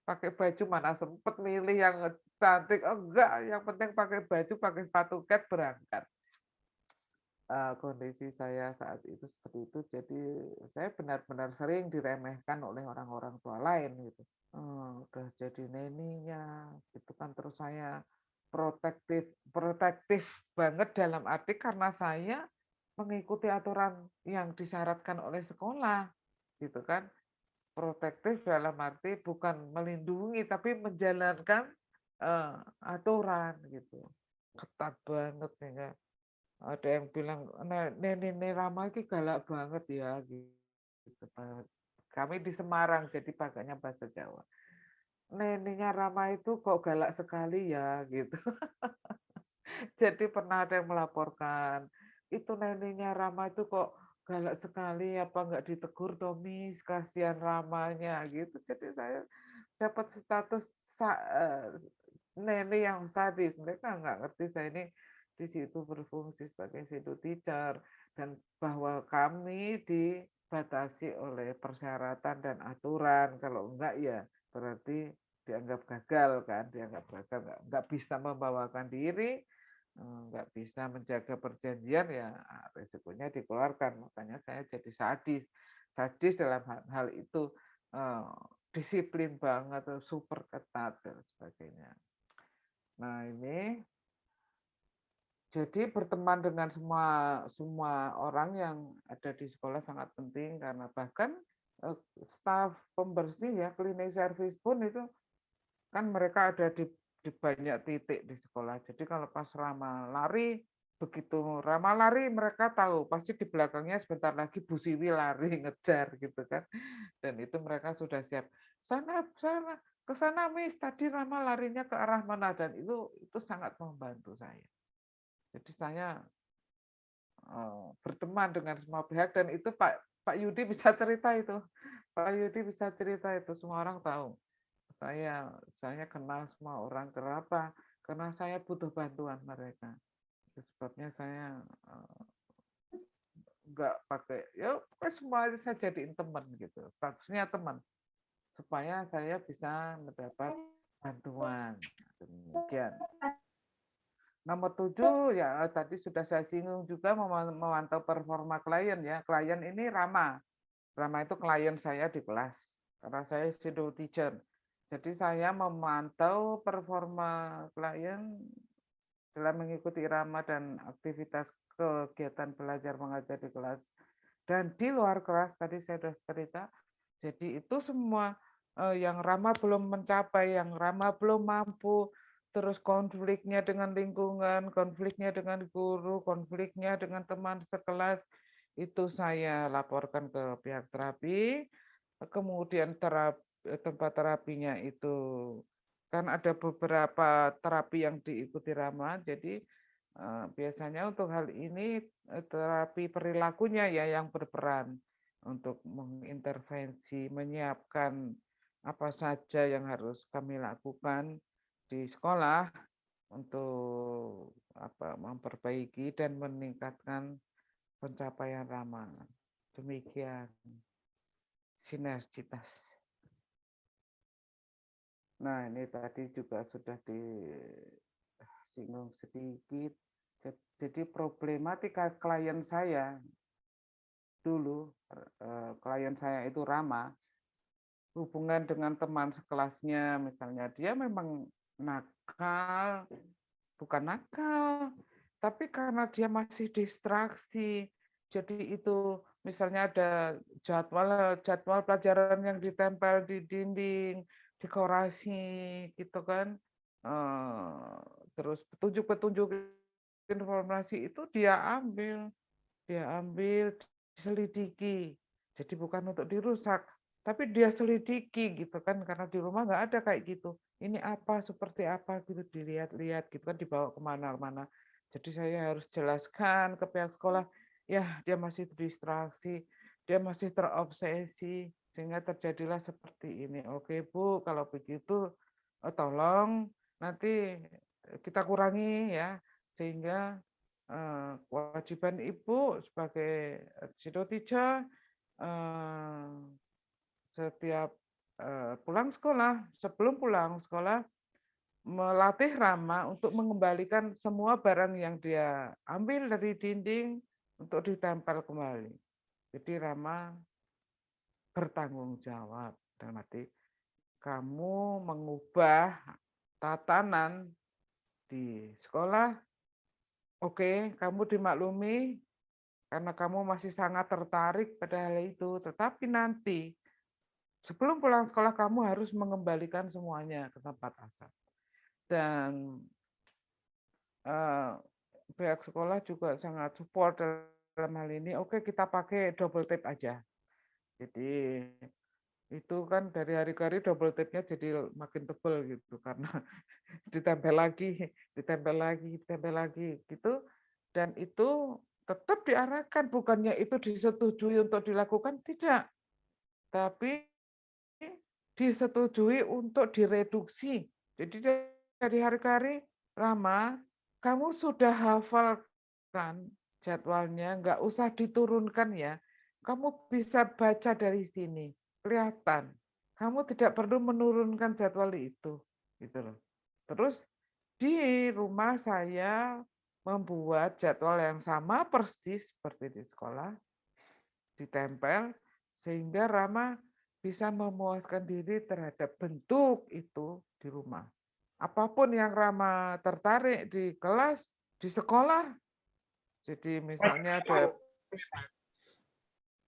Pakai baju mana sempet milih yang cantik, oh enggak, yang penting pakai baju, pakai sepatu cat berangkat. Kondisi saya saat itu seperti itu, jadi saya benar-benar sering diremehkan oleh orang-orang tua lain gitu. Udah jadi neninya gitu kan, terus saya protektif protektif banget dalam arti karena saya mengikuti aturan yang disyaratkan oleh sekolah gitu kan. Protektif dalam arti bukan melindungi tapi menjalankan aturan gitu. Ketat banget sehingga ada yang bilang Nenek Rama ini galak banget ya gitu. Kami di Semarang jadi pakainya bahasa Jawa. Neneknya Rama itu kok galak sekali ya gitu. Jadi pernah ada yang melaporkan, itu neneknya Rama itu kok galak sekali, apa nggak ditegur Tommy, kasihan Ramanya gitu. Jadi saya dapat status nenek yang sadis. Mereka nggak ngerti saya ini di situ berfungsi sebagai shadow teacher dan bahwa kami dibatasi oleh persyaratan dan aturan. Kalau enggak ya berarti dianggap gagal kan, dianggap gagal nggak bisa membawakan diri, nggak bisa menjaga perjanjian ya resikonya dikeluarkan. Makanya saya jadi sadis. Sadis dalam hal itu disiplin banget, super ketat dan sebagainya. Nah ini jadi berteman dengan semua orang yang ada di sekolah sangat penting karena bahkan staf pembersih ya cleaning service pun itu kan mereka ada di banyak titik di sekolah. Jadi kalau pas Rama lari, begitu Rama lari mereka tahu pasti di belakangnya sebentar lagi Bu Siwi lari ngejar gitu kan. Dan itu mereka sudah siap. Sana, sana, ke sana Miss, tadi Rama larinya ke arah mana dan itu sangat membantu saya. Jadi saya berteman dengan semua pihak dan itu Pak Yudi bisa cerita itu. Pak Yudi bisa cerita itu, semua orang tahu. Saya kenal semua orang, kenapa? Karena saya butuh bantuan mereka. Itu sebabnya saya nggak pakai, ya semua saya jadiin teman gitu, statusnya teman, supaya saya bisa mendapat bantuan. Demikian. Nomor 7 ya tadi sudah saya singgung juga memantau performa klien ya. Klien ini Rama. Rama itu klien saya di kelas karena saya shadow teacher. Jadi saya memantau performa klien dalam mengikuti irama dan aktivitas kegiatan belajar mengajar di kelas. Dan di luar kelas tadi saya sudah cerita. Jadi itu semua yang Rama belum mencapai, yang Rama belum mampu, terus konfliknya dengan lingkungan, konfliknya dengan guru, konfliknya dengan teman sekelas, itu saya laporkan ke pihak terapi. Kemudian tempat terapinya itu kan ada beberapa terapi yang diikuti Rama, jadi biasanya untuk hal ini terapi perilakunya ya yang berperan untuk mengintervensi, menyiapkan apa saja yang harus kami lakukan di sekolah untuk memperbaiki dan meningkatkan pencapaian Rama. Demikian sinergitas. Nah, ini tadi juga sudah disinggung sedikit. Jadi problematika klien saya dulu, klien saya itu Rama, hubungan dengan teman sekelasnya, misalnya dia memang nakal, bukan nakal, tapi karena dia masih distraksi. Jadi itu misalnya ada jadwal pelajaran yang ditempel di dinding, dekorasi gitu kan. Terus petunjuk-petunjuk informasi itu dia ambil, diselidiki. Jadi bukan untuk dirusak, tapi dia selidiki gitu kan, karena di rumah nggak ada kayak gitu. Ini apa, seperti apa gitu, dilihat-lihat gitu kan, dibawa kemana-mana. Jadi saya harus jelaskan ke pihak sekolah, ya dia masih distraksi, dia masih terobsesi, sehingga terjadilah seperti ini. Oke Bu, kalau begitu tolong nanti kita kurangi ya, sehingga kewajiban ibu sebagai shadow teacher setiap pulang sekolah, sebelum pulang sekolah, melatih Rama untuk mengembalikan semua barang yang dia ambil dari dinding untuk ditempel kembali. Jadi Rama bertanggung jawab. Dan nanti kamu mengubah tatanan di sekolah, oke, kamu dimaklumi karena kamu masih sangat tertarik pada hal itu. Tetapi nanti sebelum pulang sekolah kamu harus mengembalikan semuanya ke tempat asal. Dan pihak sekolah juga sangat support dalam hal ini. Oke, kita pakai double tape aja. Jadi itu kan dari hari ke hari double tape-nya jadi makin tebal gitu karena ditempel lagi gitu. Dan itu tetap diarahkan, bukannya itu disetujui untuk dilakukan, tidak. Tapi disetujui untuk direduksi. Jadi dari hari ke hari, Rama, kamu sudah hafalkan jadwalnya, nggak usah diturunkan ya. Kamu bisa baca dari sini, kelihatan. Kamu tidak perlu menurunkan jadwal itu, gitu loh. Terus di rumah saya membuat jadwal yang sama persis seperti di sekolah, ditempel, sehingga Rama bisa memuaskan diri terhadap bentuk itu di rumah. Apapun yang Rama tertarik di kelas, di sekolah, jadi misalnya ada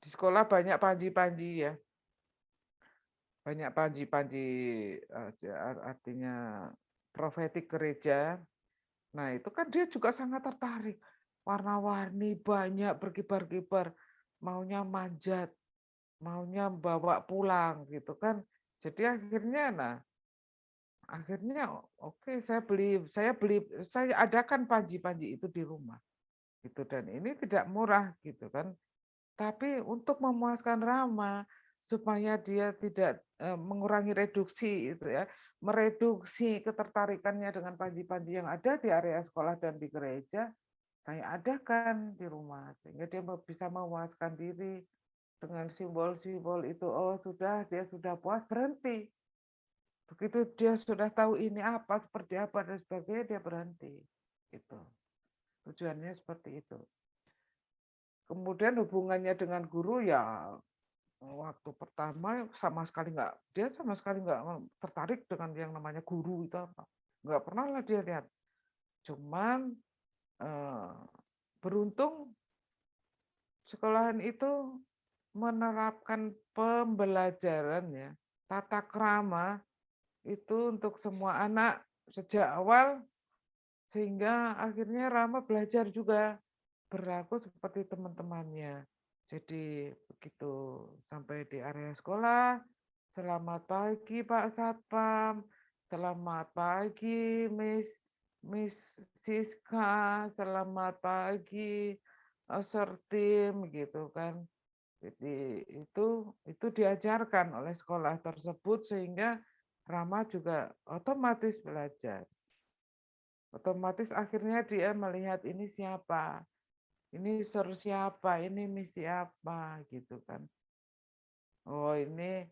di sekolah banyak panji-panji ya, banyak panji-panji artinya profetik gereja. Nah itu kan dia juga sangat tertarik, warna-warni banyak berkibar-kibar, maunya manjat, maunya bawa pulang gitu kan. Jadi akhirnya oke, saya adakan panji-panji itu di rumah gitu, dan ini tidak murah gitu kan, tapi untuk memuaskan Rama supaya dia tidak mengurangi reduksi itu ya, mereduksi ketertarikannya dengan panji-panji yang ada di area sekolah dan di gereja, saya adakan di rumah sehingga dia bisa memuaskan diri dengan simbol-simbol itu. Oh sudah, dia sudah puas, berhenti. Begitu dia sudah tahu ini apa, seperti apa, dan sebagainya, dia berhenti. Itu. Tujuannya seperti itu. Kemudian hubungannya dengan guru ya waktu pertama dia sama sekali nggak tertarik dengan yang namanya guru itu apa. Nggak pernah lah dia lihat. Cuman beruntung sekolahan itu menerapkan pembelajaran ya, tata krama itu untuk semua anak sejak awal sehingga akhirnya Rama belajar juga berlaku seperti teman-temannya. Jadi begitu sampai di area sekolah, selamat pagi Pak Satpam, selamat pagi Miss Siska, selamat pagi Sertim gitu kan. Jadi itu diajarkan oleh sekolah tersebut sehingga Rama juga otomatis belajar. Otomatis akhirnya dia melihat ini siapa, ini siapa, ini misi apa gitu kan. Oh ini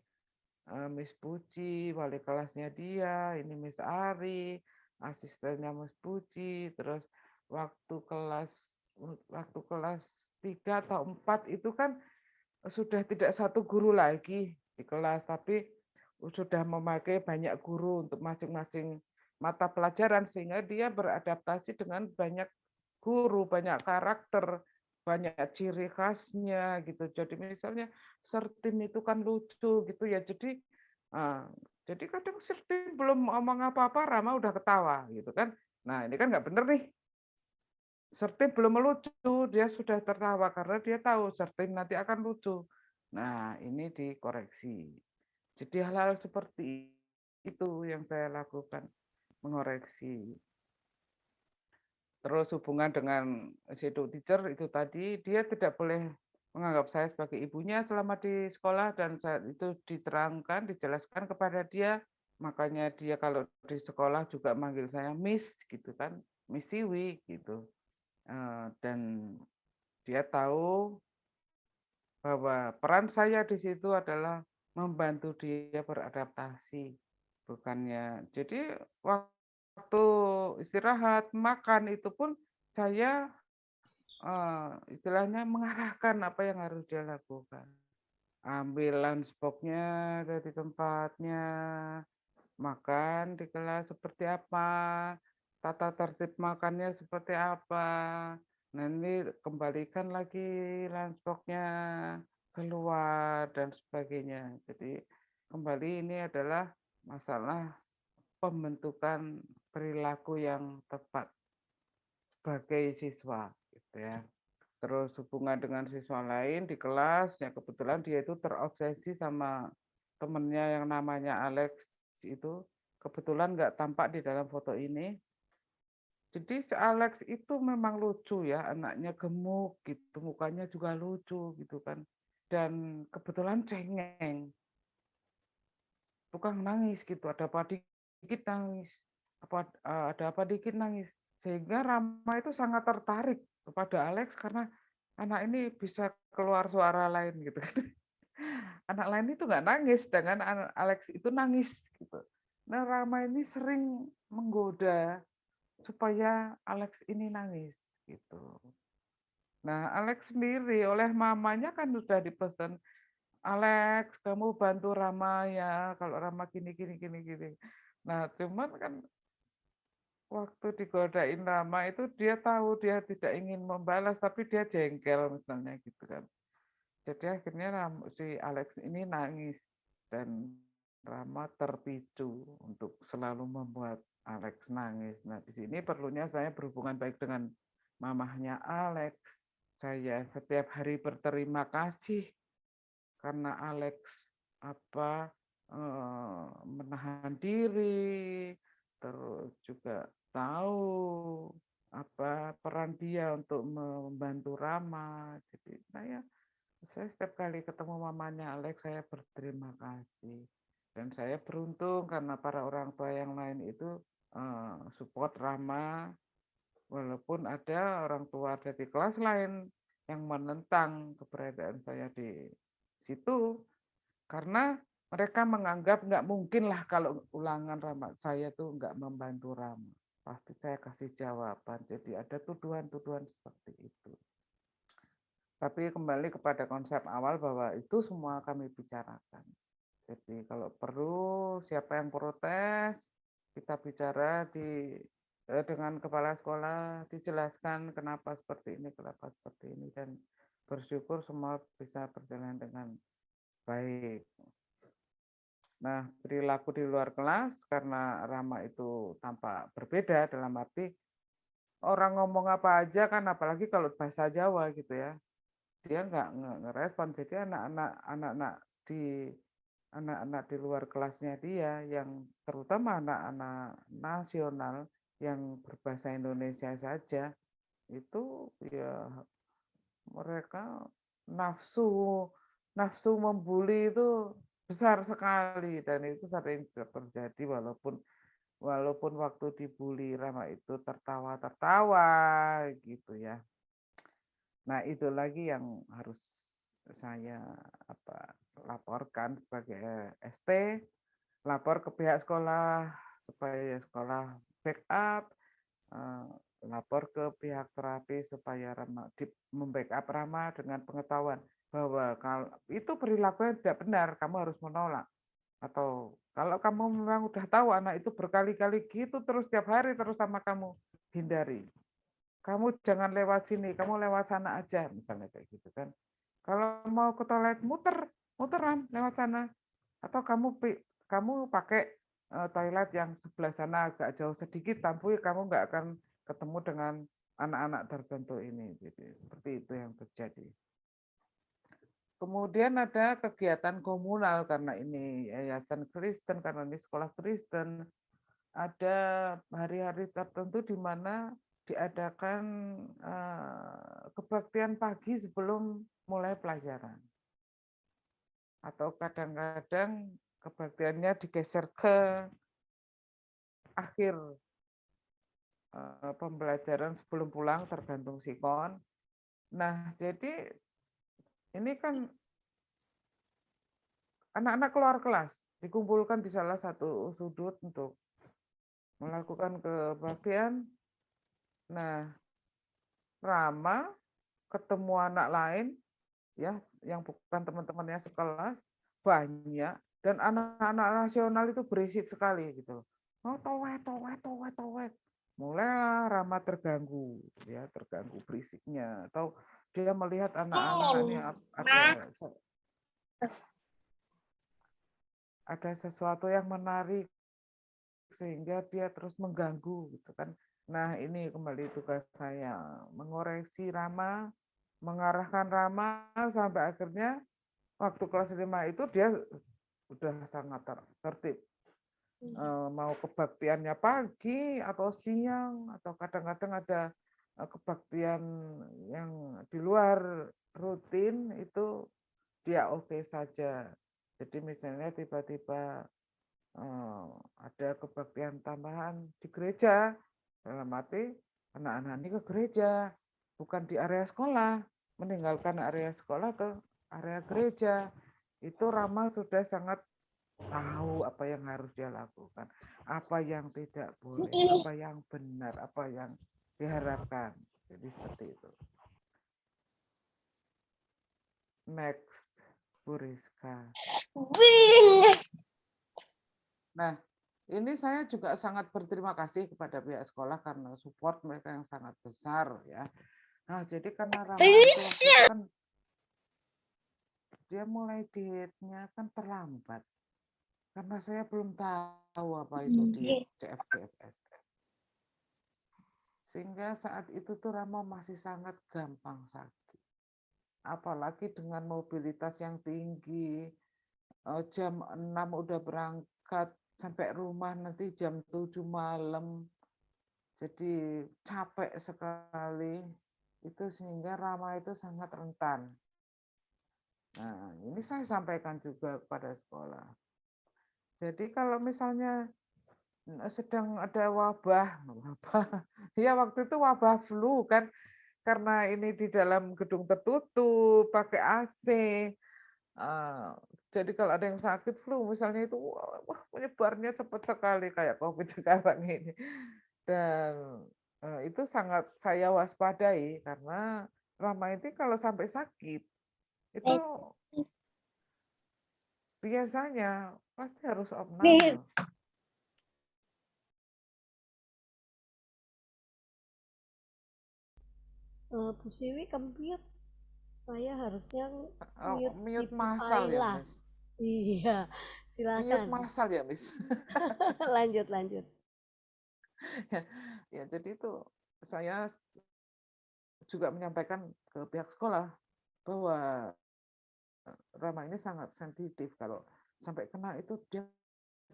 Miss Puji, wali kelasnya dia, ini Miss Ari, asistennya Miss Puji, terus waktu kelas 3 atau 4 itu kan sudah tidak satu guru lagi di kelas, tapi sudah memakai banyak guru untuk masing-masing mata pelajaran sehingga dia beradaptasi dengan banyak guru, banyak karakter, banyak ciri khasnya gitu. Jadi misalnya Sertim itu kan lucu gitu ya. Jadi kadang Sertim belum ngomong apa-apa, Rama udah ketawa gitu kan. Nah ini kan nggak bener nih. Sertim belum melucu, dia sudah tertawa karena dia tahu Sertim nanti akan lucu. Nah ini dikoreksi. Jadi hal-hal seperti itu yang saya lakukan, mengoreksi. Terus hubungan dengan shadow teacher itu tadi, dia tidak boleh menganggap saya sebagai ibunya selama di sekolah dan saat itu diterangkan, dijelaskan kepada dia. Makanya dia kalau di sekolah juga manggil saya Miss gitu kan, Miss Siwi gitu. Dan dia tahu bahwa peran saya di situ adalah membantu dia beradaptasi. Bukannya, jadi waktu istirahat, makan itu pun saya istilahnya mengarahkan apa yang harus dia lakukan. Ambil lunchbox-nya dari tempatnya, makan di kelas seperti apa, tata tertib makannya seperti apa. Nanti kembalikan lagi lunchbox-nya keluar dan sebagainya. Jadi kembali ini adalah masalah pembentukan perilaku yang tepat sebagai siswa gitu ya. Terus hubungan dengan siswa lain di kelas, ya kebetulan dia itu terobsesi sama temennya yang namanya Alex itu, kebetulan nggak tampak di dalam foto ini. Jadi si Alex itu memang lucu ya, anaknya gemuk gitu, mukanya juga lucu gitu kan. Dan kebetulan cengeng, tukang nangis gitu, ada apa dikit nangis, ada apa dikit nangis. Sehingga Rama itu sangat tertarik kepada Alex karena anak ini bisa keluar suara lain gitu kan. Anak lain itu nggak nangis, dengan anak Alex itu nangis gitu. Nah Rama ini sering menggoda supaya Alex ini nangis gitu. Nah Alex sendiri oleh mamanya kan sudah dipesan, Alex kamu bantu Rama ya, kalau Rama gini gini gini gini. Nah cuman kan waktu digodain Rama itu dia tahu dia tidak ingin membalas tapi dia jengkel misalnya gitu kan. Jadi akhirnya si Alex ini nangis dan Rama terpicu untuk selalu membuat Alex nangis. Nah, di sini perlunya saya berhubungan baik dengan mamahnya Alex. Saya setiap hari berterima kasih karena Alex menahan diri, terus juga tahu peran dia untuk membantu Rama. Jadi saya setiap kali ketemu mamanya Alex, saya berterima kasih. Dan saya beruntung karena para orang tua yang lain itu support Rama, walaupun ada orang tua dari kelas lain yang menentang keberadaan saya di situ, karena mereka menganggap nggak mungkin lah kalau ulangan Rama saya tuh nggak membantu Rama. Pasti saya kasih jawaban. Jadi ada tuduhan-tuduhan seperti itu. Tapi kembali kepada konsep awal bahwa itu semua kami bicarakan. Jadi kalau perlu siapa yang protes, kita bicara dengan kepala sekolah, dijelaskan kenapa seperti ini, dan bersyukur semua bisa berjalan dengan baik. Nah, perilaku di luar kelas karena Rama itu tampak berbeda dalam arti orang ngomong apa aja kan, apalagi kalau bahasa Jawa gitu ya, dia nggak ngerespon. Jadi anak-anak di luar kelasnya dia yang terutama anak-anak nasional yang berbahasa Indonesia saja itu ya mereka nafsu nafsu membuli itu besar sekali dan itu sering terjadi walaupun walaupun waktu dibully Rama itu tertawa-tertawa gitu ya. Nah, itu lagi yang harus saya laporkan sebagai ST, lapor ke pihak sekolah supaya sekolah backup, lapor ke pihak terapi supaya Rama membackup Rama dengan pengetahuan bahwa kalau itu perilaku yang tidak benar, kamu harus menolak. Atau kalau kamu memang udah tahu anak itu berkali-kali gitu terus tiap hari terus sama kamu, hindari. Kamu jangan lewat sini, kamu lewat sana aja, misalnya kayak gitu kan. Kalau mau ke toilet muteran lewat sana. Atau kamu pakai toilet yang sebelah sana agak jauh sedikit, tapi kamu nggak akan ketemu dengan anak-anak tertentu ini. Jadi seperti itu yang terjadi. Kemudian ada kegiatan komunal karena ini yayasan Kristen, karena ini sekolah Kristen. Ada hari-hari tertentu di mana diadakan kebaktian pagi sebelum mulai pelajaran. Atau kadang-kadang kebaktiannya digeser ke akhir pembelajaran sebelum pulang tergantung sikon. Nah, jadi ini kan anak-anak keluar kelas dikumpulkan di salah satu sudut untuk melakukan kebaktian. Nah, Rama ketemu anak lain ya yang bukan teman-temannya sekelas banyak dan anak-anak nasional itu berisik sekali gitu. Oh, towet, towet, towet, towet. Mulailah Rama terganggu, ya terganggu berisiknya. Atau dia melihat anak-anak ini ada sesuatu yang menarik sehingga dia terus mengganggu gitu kan. Nah, ini kembali tugas saya mengoreksi Rama, mengarahkan Rama sampai akhirnya waktu kelas 5 itu dia udah sangat tertib. Mau kebaktiannya pagi atau siang atau kadang-kadang ada kebaktian yang di luar rutin itu dia oke saja. Jadi misalnya tiba-tiba ada kebaktian tambahan di gereja, dalam arti anak-anak ini ke gereja, bukan di area sekolah, meninggalkan area sekolah ke area gereja. Itu Rama sudah sangat tahu apa yang harus dia lakukan, apa yang tidak boleh, apa yang benar, apa yang diharapkan. Jadi seperti itu. Next, Bu Rizka. Nah, ini saya juga sangat berterima kasih kepada pihak sekolah karena support mereka yang sangat besar ya. Nah, jadi karena Rama itu kan dia mulai dietnya kan terlambat. Karena saya belum tahu apa itu diet CFDFS. Sehingga saat itu tuh Rama masih sangat gampang sakit. Apalagi dengan mobilitas yang tinggi, jam 6 udah berangkat, sampai rumah nanti jam 7 malam. Jadi capek sekali, itu sehingga Rama itu sangat rentan. Nah, ini saya sampaikan juga kepada sekolah. Jadi kalau misalnya sedang ada wabah, ya waktu itu wabah flu kan, karena ini di dalam gedung tertutup, pakai AC. Jadi kalau ada yang sakit flu misalnya itu, wah menyebarnya cepat sekali kayak COVID sekarang ini. Dan itu sangat saya waspadai karena Rama ini kalau sampai sakit itu biasanya pasti harus abnormal. Bu Siwi, saya harusnya Oh, mute mute Ibu massal ya, Kaila. Miss. Iya, Mute silakan. massal ya, Miss. Lanjut, lanjut. Ya, jadi itu saya juga menyampaikan ke pihak sekolah bahwa Rama ini sangat sensitif. Kalau sampai kena itu dia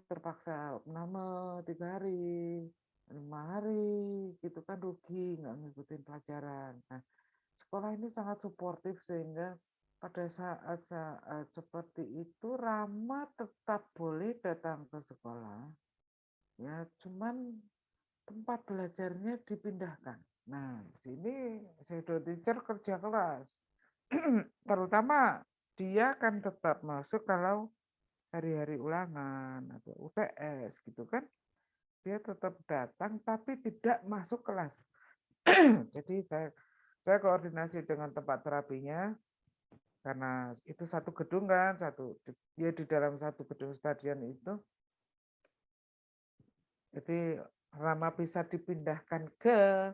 terpaksa nama 3 hari, 5 hari, gitu kan rugi, nggak ngikutin pelajaran. Nah, sekolah ini sangat suportif sehingga pada saat-saat seperti itu Rama tetap boleh datang ke sekolah, ya cuman tempat belajarnya dipindahkan. Nah, di sini shadow teacher kerja keras. Terutama dia kan tetap masuk kalau hari-hari ulangan atau UTS gitu kan. Dia tetap datang tapi tidak masuk kelas. Jadi saya koordinasi dengan tempat terapinya karena itu satu gedung kan, dia di dalam satu gedung stadion itu. Jadi Rama bisa dipindahkan ke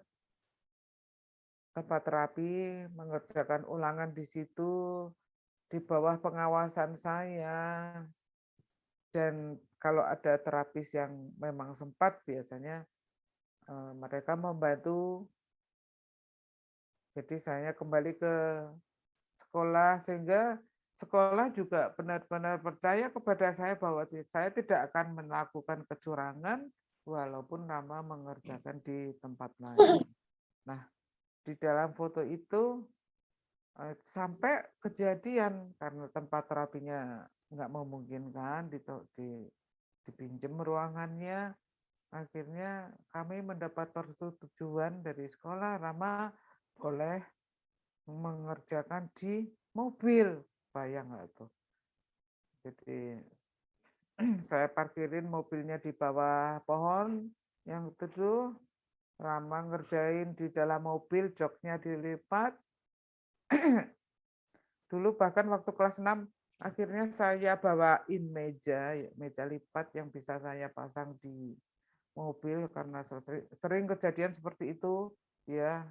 tempat terapi, mengerjakan ulangan di situ, di bawah pengawasan saya. Dan kalau ada terapis yang memang sempat, biasanya mereka membantu. Jadi saya kembali ke sekolah, sehingga sekolah juga benar-benar percaya kepada saya bahwa saya tidak akan melakukan kecurangan, walaupun Rama mengerjakan di tempat lain. Nah, di dalam foto itu sampai kejadian karena tempat terapinya nggak memungkinkan dipinjam ruangannya, akhirnya kami mendapat persetujuan dari sekolah Rama boleh mengerjakan di mobil, bayang nggak tuh. Jadi saya parkirin mobilnya di bawah pohon yang teduh, Rama ngerjain di dalam mobil, joknya dilipat. Dulu bahkan waktu kelas 6 akhirnya saya bawain meja lipat yang bisa saya pasang di mobil karena sering kejadian seperti itu. Ya,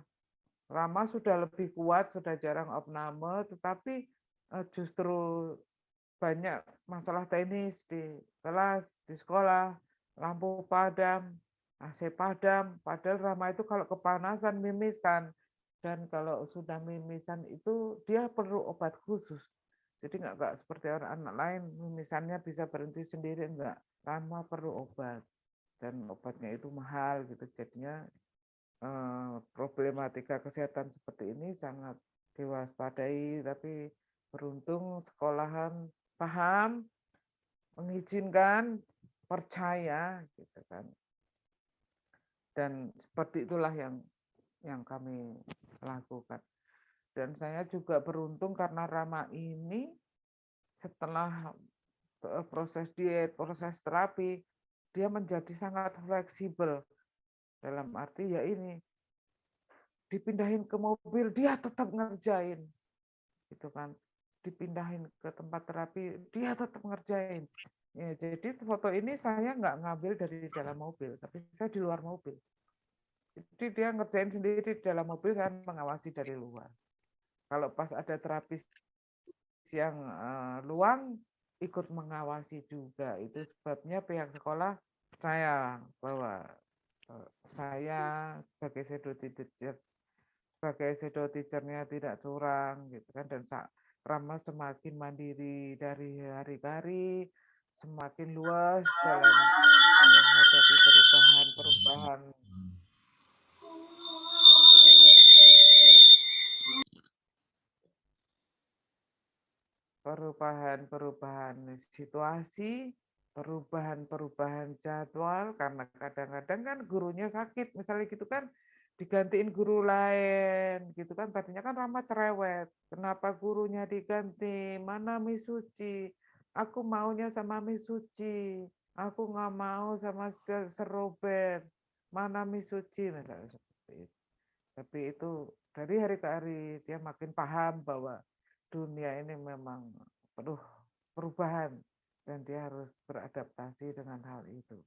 Rama sudah lebih kuat, sudah jarang opname, tetapi justru banyak masalah teknis di kelas, di sekolah, lampu padam, AC padam, padahal Rama itu kalau kepanasan mimisan, dan kalau sudah mimisan itu dia perlu obat khusus. Jadi nggak seperti anak-anak lain, mimisannya bisa berhenti sendiri, enggak. Rama perlu obat, dan obatnya itu mahal gitu. Jadinya problematika kesehatan seperti ini sangat diwaspadai, tapi beruntung sekolahan paham, mengizinkan, percaya gitu kan. Dan seperti itulah yang kami lakukan. Dan saya juga beruntung karena Rama ini setelah proses diet, proses terapi, dia menjadi sangat fleksibel. Dalam arti ya ini, dipindahin ke mobil, dia tetap ngerjain. Gitu kan. Dipindahin ke tempat terapi, dia tetap ngerjain. Ya, jadi foto ini saya nggak ngambil dari dalam mobil, tapi saya di luar mobil. Jadi dia ngerjain sendiri di dalam mobil, saya mengawasi dari luar. Kalau pas ada terapis yang luang, ikut mengawasi juga. Itu sebabnya pihak sekolah percaya bahwa saya sebagai shadow teacher-nya tidak curang gitu kan, dan Rama semakin mandiri dari hari ke hari, semakin luas dalam menghadapi perubahan situasi, perubahan jadwal, karena kadang-kadang kan gurunya sakit, misalnya gitu kan, digantiin guru lain, gitu kan. Tadinya kan Rama cerewet, kenapa gurunya diganti, mana Misuci, aku maunya sama Misuci, aku nggak mau sama Sir Robert, mana Misuci, misalnya seperti itu. Tapi itu dari hari ke hari dia makin paham bahwa dunia ini memang penuh perubahan dan dia harus beradaptasi dengan hal itu.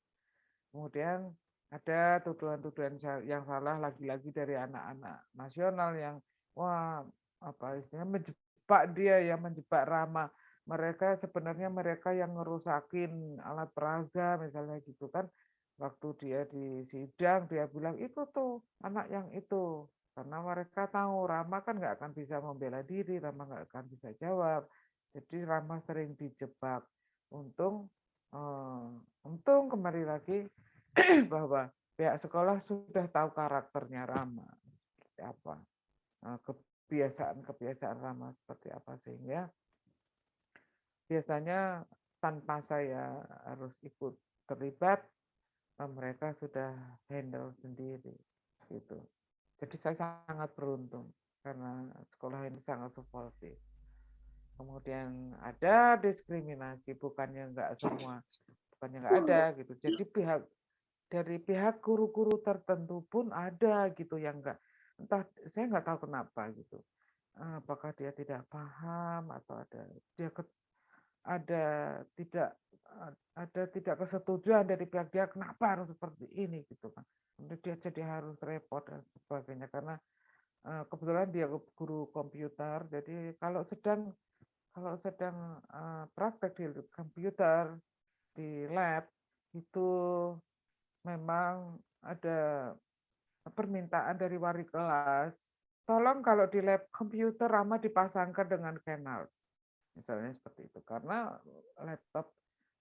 Kemudian ada tuduhan-tuduhan yang salah lagi-lagi dari anak-anak nasional yang wah apa istilahnya menjebak dia, ya menjebak Rama. mereka sebenarnya mereka yang ngerusakin alat peraga misalnya gitu kan. Waktu dia di sidang dia bilang itu tuh anak yang itu, karena mereka tahu Rama kan nggak akan bisa membela diri, Rama nggak akan bisa jawab, jadi Rama sering dijebak. Untung untung kembali lagi bahwa pihak sekolah sudah tahu karakternya Rama seperti apa, kebiasaan Rama seperti apa, sehingga biasanya tanpa saya harus ikut terlibat, mereka sudah handle sendiri gitu. Jadi saya sangat beruntung karena sekolah ini sangat suportif. Kemudian ada diskriminasi, bukannya nggak ada gitu. Jadi dari pihak guru-guru tertentu pun ada gitu yang nggak, entah saya nggak tahu kenapa gitu. Apakah dia tidak paham atau ada tidak tidak kesetujuan dari pihak dia, kenapa harus seperti ini gitu kan. Dia jadi harus repot dan sebagainya karena kebetulan dia guru komputer, jadi kalau sedang praktek di komputer di lab itu memang ada permintaan dari wali kelas, tolong kalau di lab komputer Rama dipasangkan dengan Keynote. Misalnya seperti itu. Karena laptop,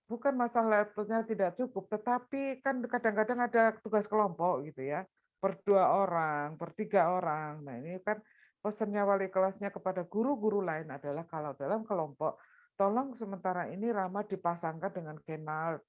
bukan masalah laptopnya tidak cukup, tetapi kan kadang-kadang ada tugas kelompok gitu ya. Per 2 orang, per 3 orang. Nah ini kan pesannya wali kelasnya kepada guru-guru lain adalah kalau dalam kelompok, tolong sementara ini Rama dipasangkan dengan Kenal,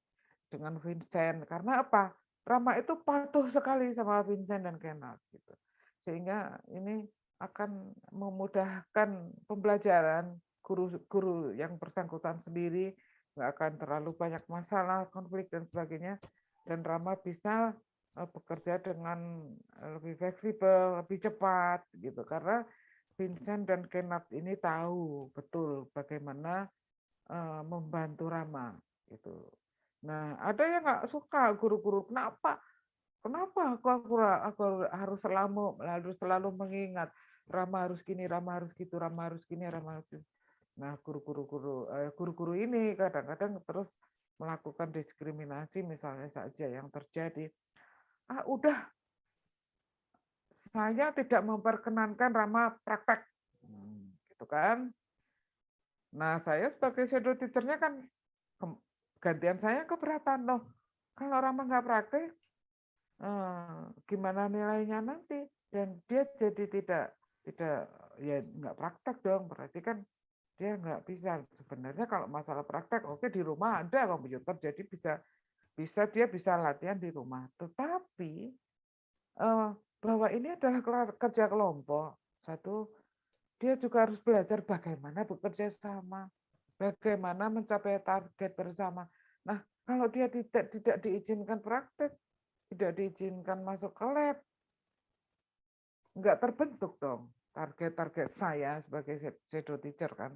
dengan Vincent. Karena apa? Rama itu patuh sekali sama Vincent dan Kenal. Gitu. Sehingga ini akan memudahkan pembelajaran guru-guru yang bersangkutan sendiri, nggak akan terlalu banyak masalah, konflik dan sebagainya, dan Rama bisa bekerja dengan lebih fleksibel, lebih cepat gitu, karena Vincent dan Kenneth ini tahu betul bagaimana membantu Rama gitu. Nah, ada yang nggak suka guru-guru, kenapa aku harus selalu mengingat Rama harus gini, Rama harus gitu, Rama harus gini, Rama harus gitu. Nah, guru-guru ini kadang-kadang terus melakukan diskriminasi misalnya saja yang terjadi. Udah, saya tidak memperkenankan Rama praktek. Gitu kan. Nah, saya sebagai shadow teacher-nya kan gantian saya keberatan loh. Kalau Rama nggak praktek, gimana nilainya nanti? Dan dia jadi tidak ya nggak praktek dong. Berarti kan dia nggak bisa. Sebenarnya kalau masalah praktek, oke di rumah ada komputer, jadi dia bisa latihan di rumah. Tetapi bahwa ini adalah kerja kelompok. Satu, dia juga harus belajar bagaimana bekerja sama, bagaimana mencapai target bersama. Nah, kalau dia tidak diizinkan praktek, tidak diizinkan masuk ke lab, nggak terbentuk dong target-target saya sebagai shadow teacher kan.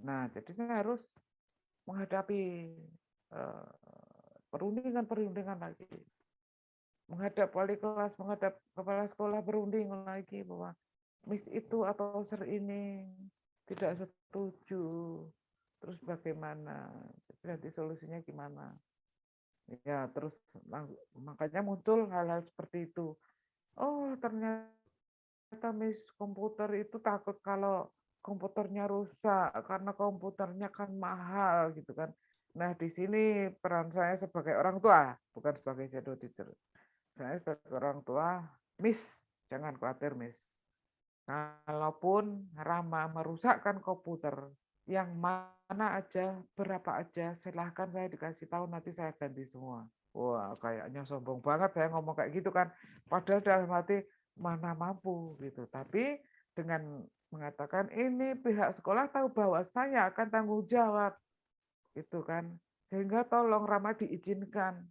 Nah, jadi saya harus menghadapi perundingan lagi. Menghadap wali kelas, menghadap kepala sekolah, berunding lagi bahwa Miss itu atau Sir ini tidak setuju. Terus bagaimana? Nanti solusinya gimana? Ya, terus makanya muncul hal-hal seperti itu. Oh, ternyata Miss komputer itu takut kalau komputernya rusak karena komputernya kan mahal gitu kan. Nah, di sini peran saya sebagai orang tua, bukan sebagai shadow teacher. Saya sebagai orang tua, Miss, jangan khawatir Miss. Kalaupun Rama merusakkan komputer, yang mana aja, berapa aja, silahkan saya dikasih tahu, nanti saya ganti semua. Wah, kayaknya sombong banget saya ngomong kayak gitu kan. Padahal dalam hati, mana mampu gitu. Tapi dengan mengatakan, ini pihak sekolah tahu bahwa saya akan tanggung jawab. Gitu kan. Sehingga tolong Rama diizinkan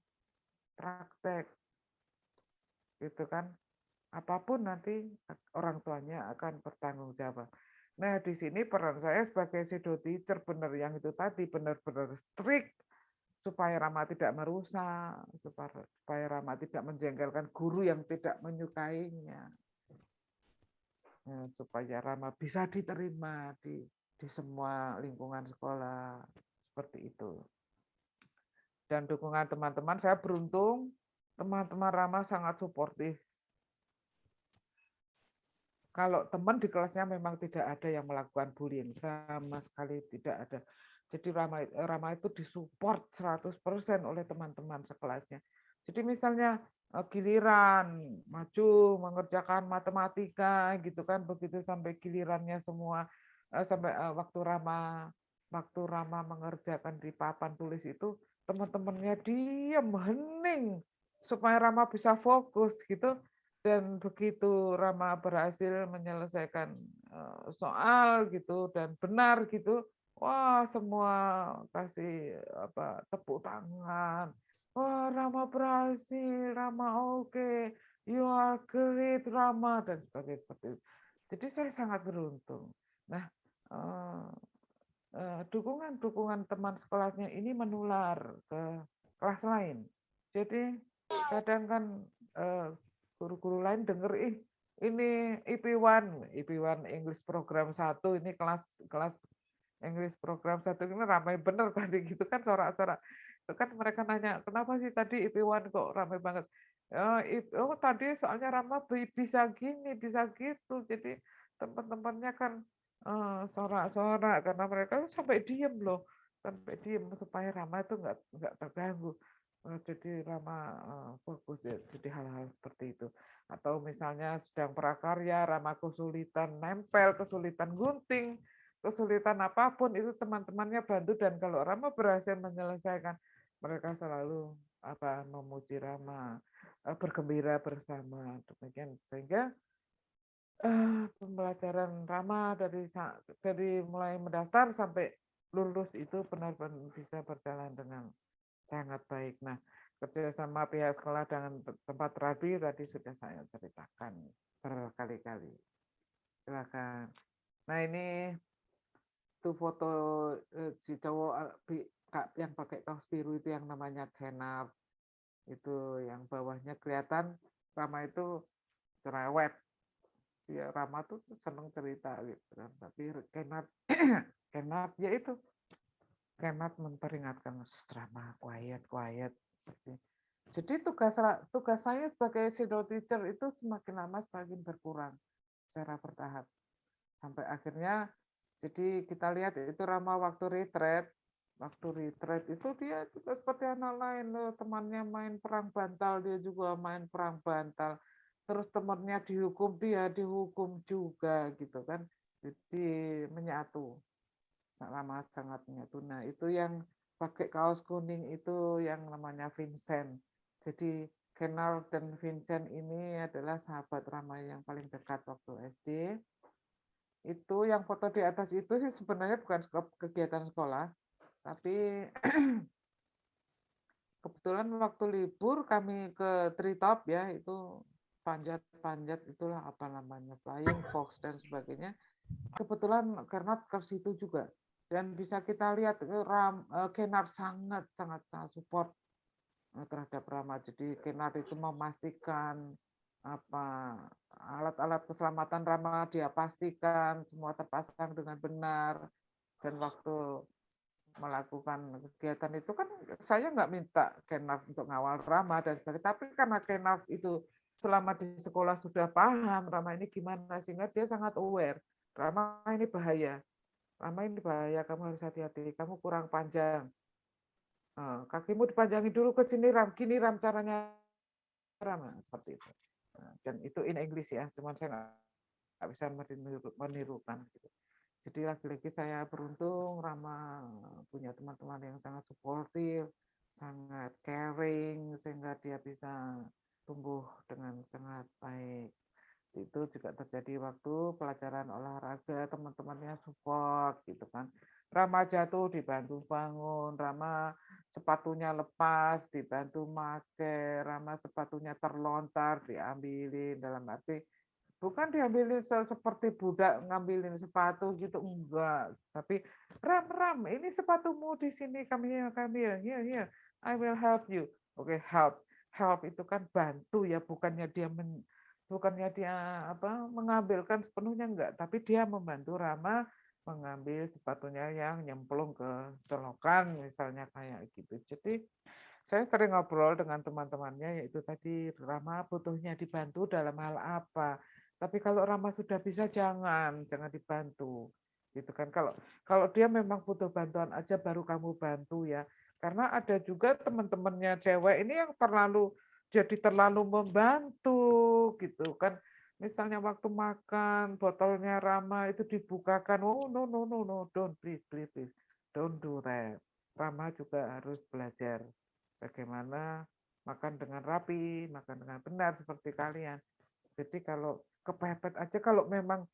praktek. Gitu kan. Apapun nanti orang tuanya akan bertanggung jawab. Nah, di sini peran saya sebagai shadow teacher benar yang itu tadi, benar-benar strict supaya Rama tidak merusak, supaya Rama tidak menjengkelkan guru yang tidak menyukainya. Supaya Rama bisa diterima di di semua lingkungan sekolah seperti itu. Dan dukungan teman-teman, saya beruntung teman-teman Rama sangat suportif. Kalau teman di kelasnya memang tidak ada yang melakukan bullying, sama sekali tidak ada. Jadi Rama itu disupport 100% oleh teman-teman sekelasnya. Jadi misalnya giliran maju mengerjakan matematika gitu kan, begitu sampai gilirannya semua sampai waktu Rama mengerjakan di papan tulis itu, teman-temannya diam hening supaya Rama bisa fokus gitu. Dan begitu Rama berhasil menyelesaikan soal gitu dan benar gitu, wah semua kasih tepuk tangan. Wah Rama berhasil, Rama oke, you are great Rama dan sebagainya seperti itu. Jadi saya sangat beruntung. Nah, dukungan teman sekolahnya ini menular ke kelas lain. Jadi kadang kan guru-guru lain dengar ini IP1 English program 1 ini kelas English program 1 ini ramai bener tadi gitu kan sorak-sorak. Itu kan mereka nanya, "Kenapa sih tadi IP1 kok ramai banget?" Oh, tadi soalnya Rama bisa gini, bisa gitu. Jadi teman-temannya kan sorak-sorak karena mereka sampai diem loh, sampai diem supaya Rama itu nggak terganggu. Jadi Rama fokus ya, jadi hal-hal seperti itu. Atau misalnya sedang prakarya, Rama kesulitan nempel, kesulitan gunting, kesulitan apapun itu teman-temannya bantu dan kalau Rama berhasil menyelesaikan, mereka selalu memuji Rama, bergembira bersama demikian sehingga pembelajaran Rama dari mulai mendaftar sampai lulus itu benar-benar bisa berjalan dengan sangat baik. Nah, kerjasama pihak sekolah dengan tempat terapi tadi sudah saya ceritakan berkali-kali. Silakan. Nah, ini tuh foto si cowok yang pakai kaos biru itu yang namanya Kenar. Itu yang bawahnya kelihatan Rama itu cerewet. Ya, Rama tuh seneng cerita gitu kan. Tapi Kenar ya itu Kenar memperingatkan Rama quiet. Jadi tugas saya sebagai shadow teacher itu semakin lama semakin berkurang secara bertahap. Sampai akhirnya, jadi kita lihat itu Rama waktu retreat itu dia juga seperti anak lain loh, temannya main perang bantal, dia juga main perang bantal. Terus temannya dihukum, dia dihukum juga gitu kan. Jadi menyatu, Rama sangat menyatu. Nah itu yang pakai kaos kuning itu yang namanya Vincent. Jadi Kenal dan Vincent ini adalah sahabat Rama yang paling dekat waktu SD. Itu yang foto di atas itu sih sebenarnya bukan kegiatan sekolah, tapi kebetulan waktu libur kami ke Treetop ya, itu panjat-panjat itulah apa namanya, flying fox dan sebagainya. Kebetulan karena ke situ juga. Dan bisa kita lihat Kenar sangat support terhadap Rama. Jadi Kenar itu memastikan alat-alat keselamatan Rama dia pastikan semua terpasang dengan benar dan waktu melakukan kegiatan itu kan saya nggak minta Kenar untuk ngawal Rama dan sebagainya, tapi karena Kenar itu selama di sekolah sudah paham Rama ini gimana sehingga dia sangat aware Rama ini bahaya, kamu harus hati-hati, kamu kurang panjang, kakimu dipanjangin dulu ke sini Ram, gini Ram caranya Ram, seperti itu. Dan itu in English ya, cuman saya nggak bisa menirukan. Gitu. Jadi lagi-lagi saya beruntung Rama punya teman-teman yang sangat suportif, sangat caring, sehingga dia bisa tumbuh dengan sangat baik. Itu juga terjadi waktu pelajaran olahraga, teman-temannya support gitu kan. Rama jatuh dibantu bangun, Rama sepatunya lepas dibantu make, Rama sepatunya terlontar diambilin, dalam arti bukan diambilin seperti budak ngambilin sepatu gitu, enggak, tapi Ram ini sepatumu di sini, kami here, I will help you. Oke, help itu kan bantu ya, bukannya dia mengambilkan sepenuhnya, enggak, tapi dia membantu Rama mengambil sepatunya yang nyemplung ke selokan misalnya kayak gitu. Jadi saya sering ngobrol dengan teman-temannya yaitu tadi Rama butuhnya dibantu dalam hal apa. Tapi kalau Rama sudah bisa jangan dibantu. Gitu kan. Kalau dia memang butuh bantuan aja baru kamu bantu ya. Karena ada juga teman-temannya cewek ini yang terlalu membantu gitu kan. Misalnya waktu makan botolnya Rama itu dibukakan. Oh no no no no, don't please please please. Don't do that. Rama juga harus belajar bagaimana makan dengan rapi, makan dengan benar seperti kalian. Jadi kalau kepepet aja kalau memang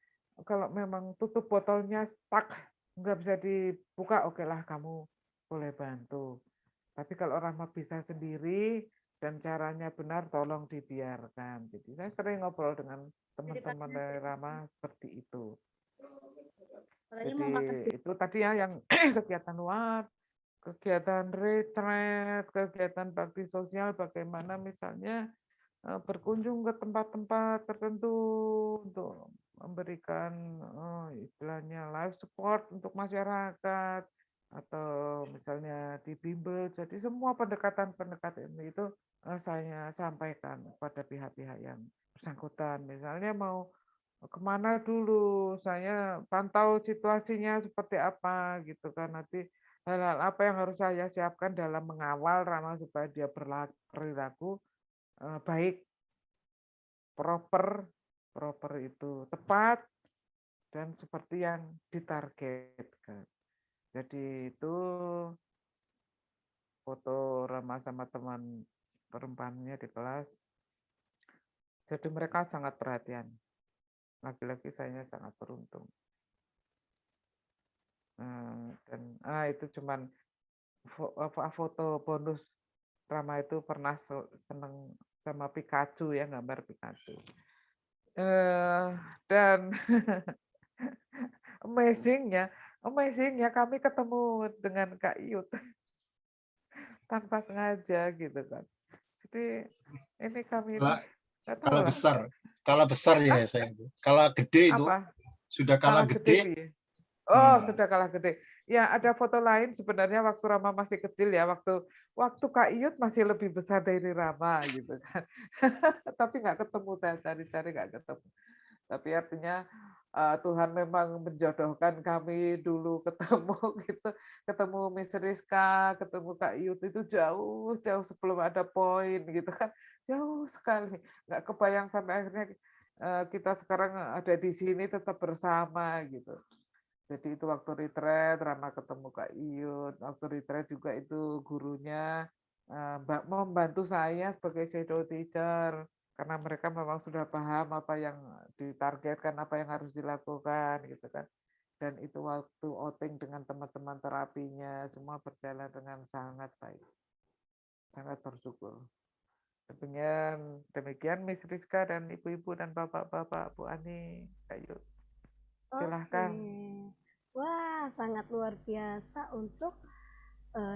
tutup botolnya stuck nggak bisa dibuka, oke lah kamu boleh bantu. Tapi kalau Rama bisa sendiri dan caranya benar, tolong dibiarkan. Jadi saya sering ngobrol dengan teman-teman dari Rama seperti itu. Jadi itu tadi ya yang kegiatan luar, kegiatan retreat, kegiatan bakti sosial, bagaimana misalnya berkunjung ke tempat-tempat tertentu untuk memberikan istilahnya life support untuk masyarakat atau misalnya di bimbel. Jadi semua pendekatan-pendekatan itu saya sampaikan kepada pihak-pihak yang bersangkutan. Misalnya mau kemana dulu, saya pantau situasinya seperti apa gitu kan. Nanti hal-hal apa yang harus saya siapkan dalam mengawal Rama supaya dia berperilaku baik, proper itu tepat dan seperti yang ditargetkan. Jadi itu foto Rama sama teman perempuannya di kelas. Jadi mereka sangat perhatian. Lagi-lagi saya sangat beruntung. Dan itu cuman foto bonus Rama itu pernah seneng sama Pikachu ya, gambar Pikachu. Dan amazingnya kami ketemu dengan Kak Iyut tanpa sengaja gitu kan. Jadi ini kami ini nggak tahu lah. Skala besar ya saya. Skala gede itu Apa? sudah kalah gede. Oh, sudah kalah gede. Ya, ada foto lain sebenarnya waktu Rama masih kecil ya, waktu Kak Iyut masih lebih besar dari Rama gitu kan. Tapi nggak ketemu, saya cari-cari nggak ketemu. Tapi artinya Tuhan memang menjodohkan kami dulu ketemu gitu, ketemu Miss Rizka, ketemu Kak Iyut itu jauh sebelum ada poin gitu kan, jauh sekali, nggak kebayang sampai akhirnya kita sekarang ada di sini tetap bersama gitu. Jadi itu waktu retreat, Rama ketemu Kak Iyut, waktu retreat juga itu gurunya membantu saya sebagai shadow teacher, karena mereka memang sudah paham apa yang ditargetkan, apa yang harus dilakukan gitu kan. Dan itu waktu outing dengan teman-teman terapinya, semua berjalan dengan sangat baik. Sangat bersyukur. Demikian Miss Rizka dan ibu-ibu dan bapak-bapak, Bu Ani, Kak Iyut. Silahkan. Wah, sangat luar biasa untuk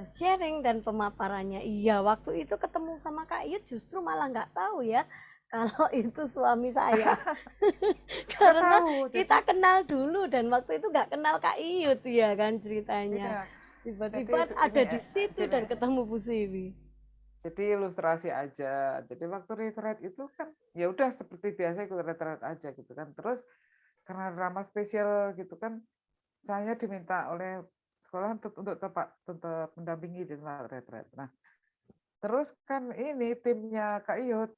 sharing dan pemaparannya. Iya, waktu itu ketemu sama Kak Iyut justru malah nggak tahu ya kalau itu suami saya. Karena kita kenal dulu dan waktu itu nggak kenal Kak Iyut ya kan ceritanya. Tiba-tiba ada di situ dan ketemu Bu Siwi. Jadi ilustrasi aja. Jadi waktu retreat itu kan ya udah seperti biasa ikut retreat aja gitu kan. Terus karena drama spesial gitu kan, saya diminta oleh sekolah untuk tetap mendampingi di tempat retreat. Nah, terus kan ini timnya Kak Iyut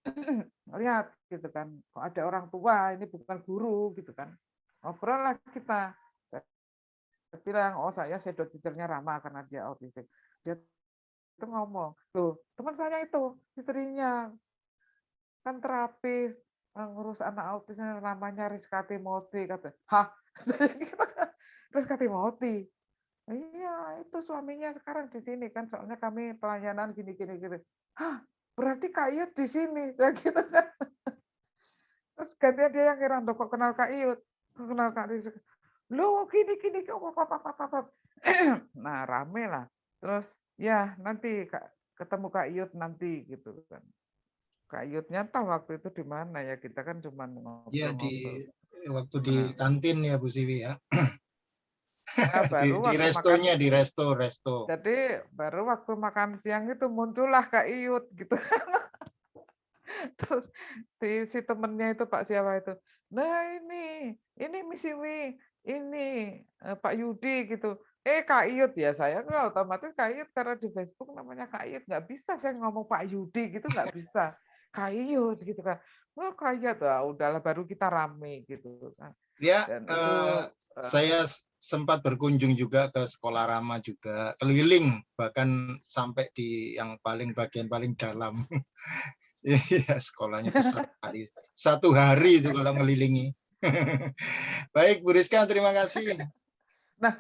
lihat gitu kan, kok ada orang tua, ini bukan guru gitu kan. Ngobrol lah kita. Saya bilang, oh saya shadow teacher-nya Rama karena dia autistik. Dia itu ngomong, loh teman saya itu istrinya kan terapis ngurus anak autisnya namanya Rizka Timoti, kata hah Rizka Timoti, iya itu suaminya sekarang di sini kan, soalnya kami pelayanan gini hah berarti Kak Iyut di sini ya gitu kan. Terus gantian dia yang kira kok kenal Kak Iyut, kenal Kak Rizka, loh gini nah rame lah. Terus ya nanti ketemu Kak Iyut nanti gitu kan. Kak Iyutnya tahu waktu itu di mana ya, kita kan cuma ngobrol-ngobrol. Ya waktu di kantin ya Bu Siwi ya. Nah, baru Di waktu restonya, makan, di resto. jadi baru waktu makan siang itu muncullah Kak Iyut gitu. Terus si temennya itu Pak siapa itu, nah ini Miss Iwi, ini Pak Yudi gitu. Kak Iyut ya, saya kan otomatis Kak Iyut karena di Facebook namanya Kak Iyut, nggak bisa saya ngomong Pak Yudi gitu, nggak bisa. Kak Iyut gitu kan. Oh Kak Iyut, udahlah baru kita rame gitu kan. Ya, Dan itu saya sempat berkunjung juga ke sekolah Rama juga, keliling bahkan sampai di yang bagian paling dalam. Iya, sekolahnya besar sekali. 1 hari itu kalau ngelilingi. Baik, Bu Rizka, terima kasih. nah,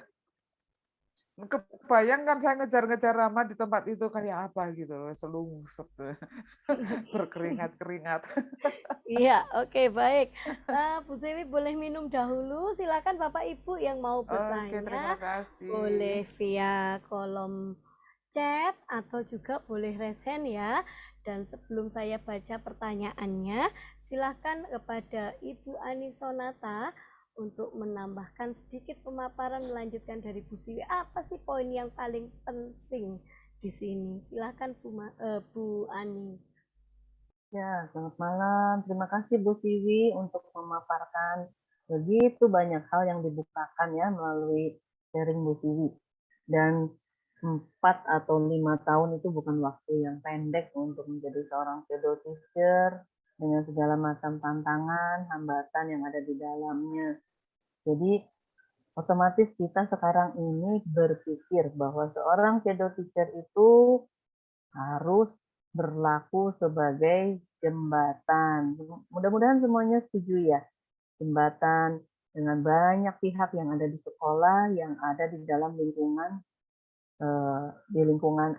kebayang kan saya ngejar-ngejar Rama di tempat itu kayak apa gitu, selungsep berkeringat-keringat. Iya, oke, baik. Bu Siwi boleh minum dahulu. Silakan Bapak Ibu yang mau Oke, terima bertanya, boleh kasih. via kolom chat atau juga boleh raise hand ya. Dan sebelum saya baca pertanyaannya, silakan kepada Ibu Ani Sonata untuk menambahkan sedikit pemaparan melanjutkan dari Bu Siwi. Apa sih poin yang paling penting di sini? Silakan Bu Ani. Ya, selamat malam. Terima kasih Bu Siwi untuk memaparkan begitu banyak hal yang dibukakan ya melalui sharing Bu Siwi. Dan 4 atau 5 tahun itu bukan waktu yang pendek untuk menjadi seorang shadow teacher dengan segala macam tantangan, hambatan yang ada di dalamnya. Jadi otomatis kita sekarang ini berpikir bahwa seorang shadow teacher itu harus berlaku sebagai jembatan. Mudah-mudahan semuanya setuju ya. Jembatan dengan banyak pihak yang ada di sekolah, yang ada di dalam lingkungan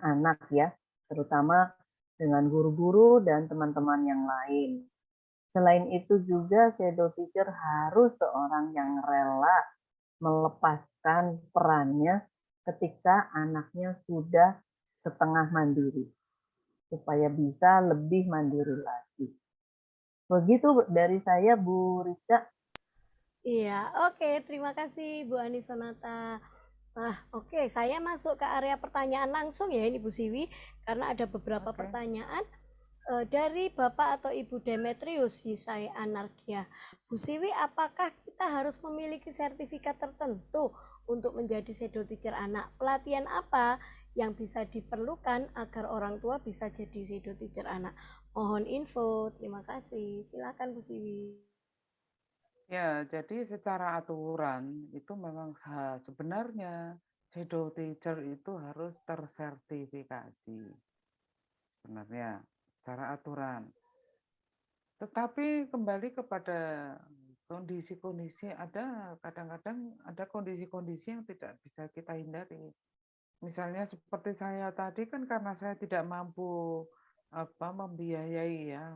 anak ya, terutama dengan guru-guru dan teman-teman yang lain. Selain itu juga shadow teacher harus seorang yang rela melepaskan perannya ketika anaknya sudah setengah mandiri, supaya bisa lebih mandiri lagi. Begitu dari saya, Bu Rizka. Iya, oke. Terima kasih Bu Ani Sonata. Oke, saya masuk ke area pertanyaan langsung ya ini Bu Siwi, karena ada beberapa Oke. pertanyaan dari Bapak atau Ibu Demetrius Yisai Anarkia. Bu Siwi, apakah kita harus memiliki sertifikat tertentu untuk menjadi shadow teacher anak? Pelatihan apa yang bisa diperlukan agar orang tua bisa jadi shadow teacher anak? Mohon info. Terima kasih. Silakan Bu Siwi. Ya, jadi secara aturan itu memang sebenarnya shadow teacher itu harus tersertifikasi sebenarnya secara aturan. Tetapi kembali kepada kondisi-kondisi, kadang-kadang ada kondisi-kondisi yang tidak bisa kita hindari. Misalnya seperti saya tadi kan karena saya tidak mampu membiayai ya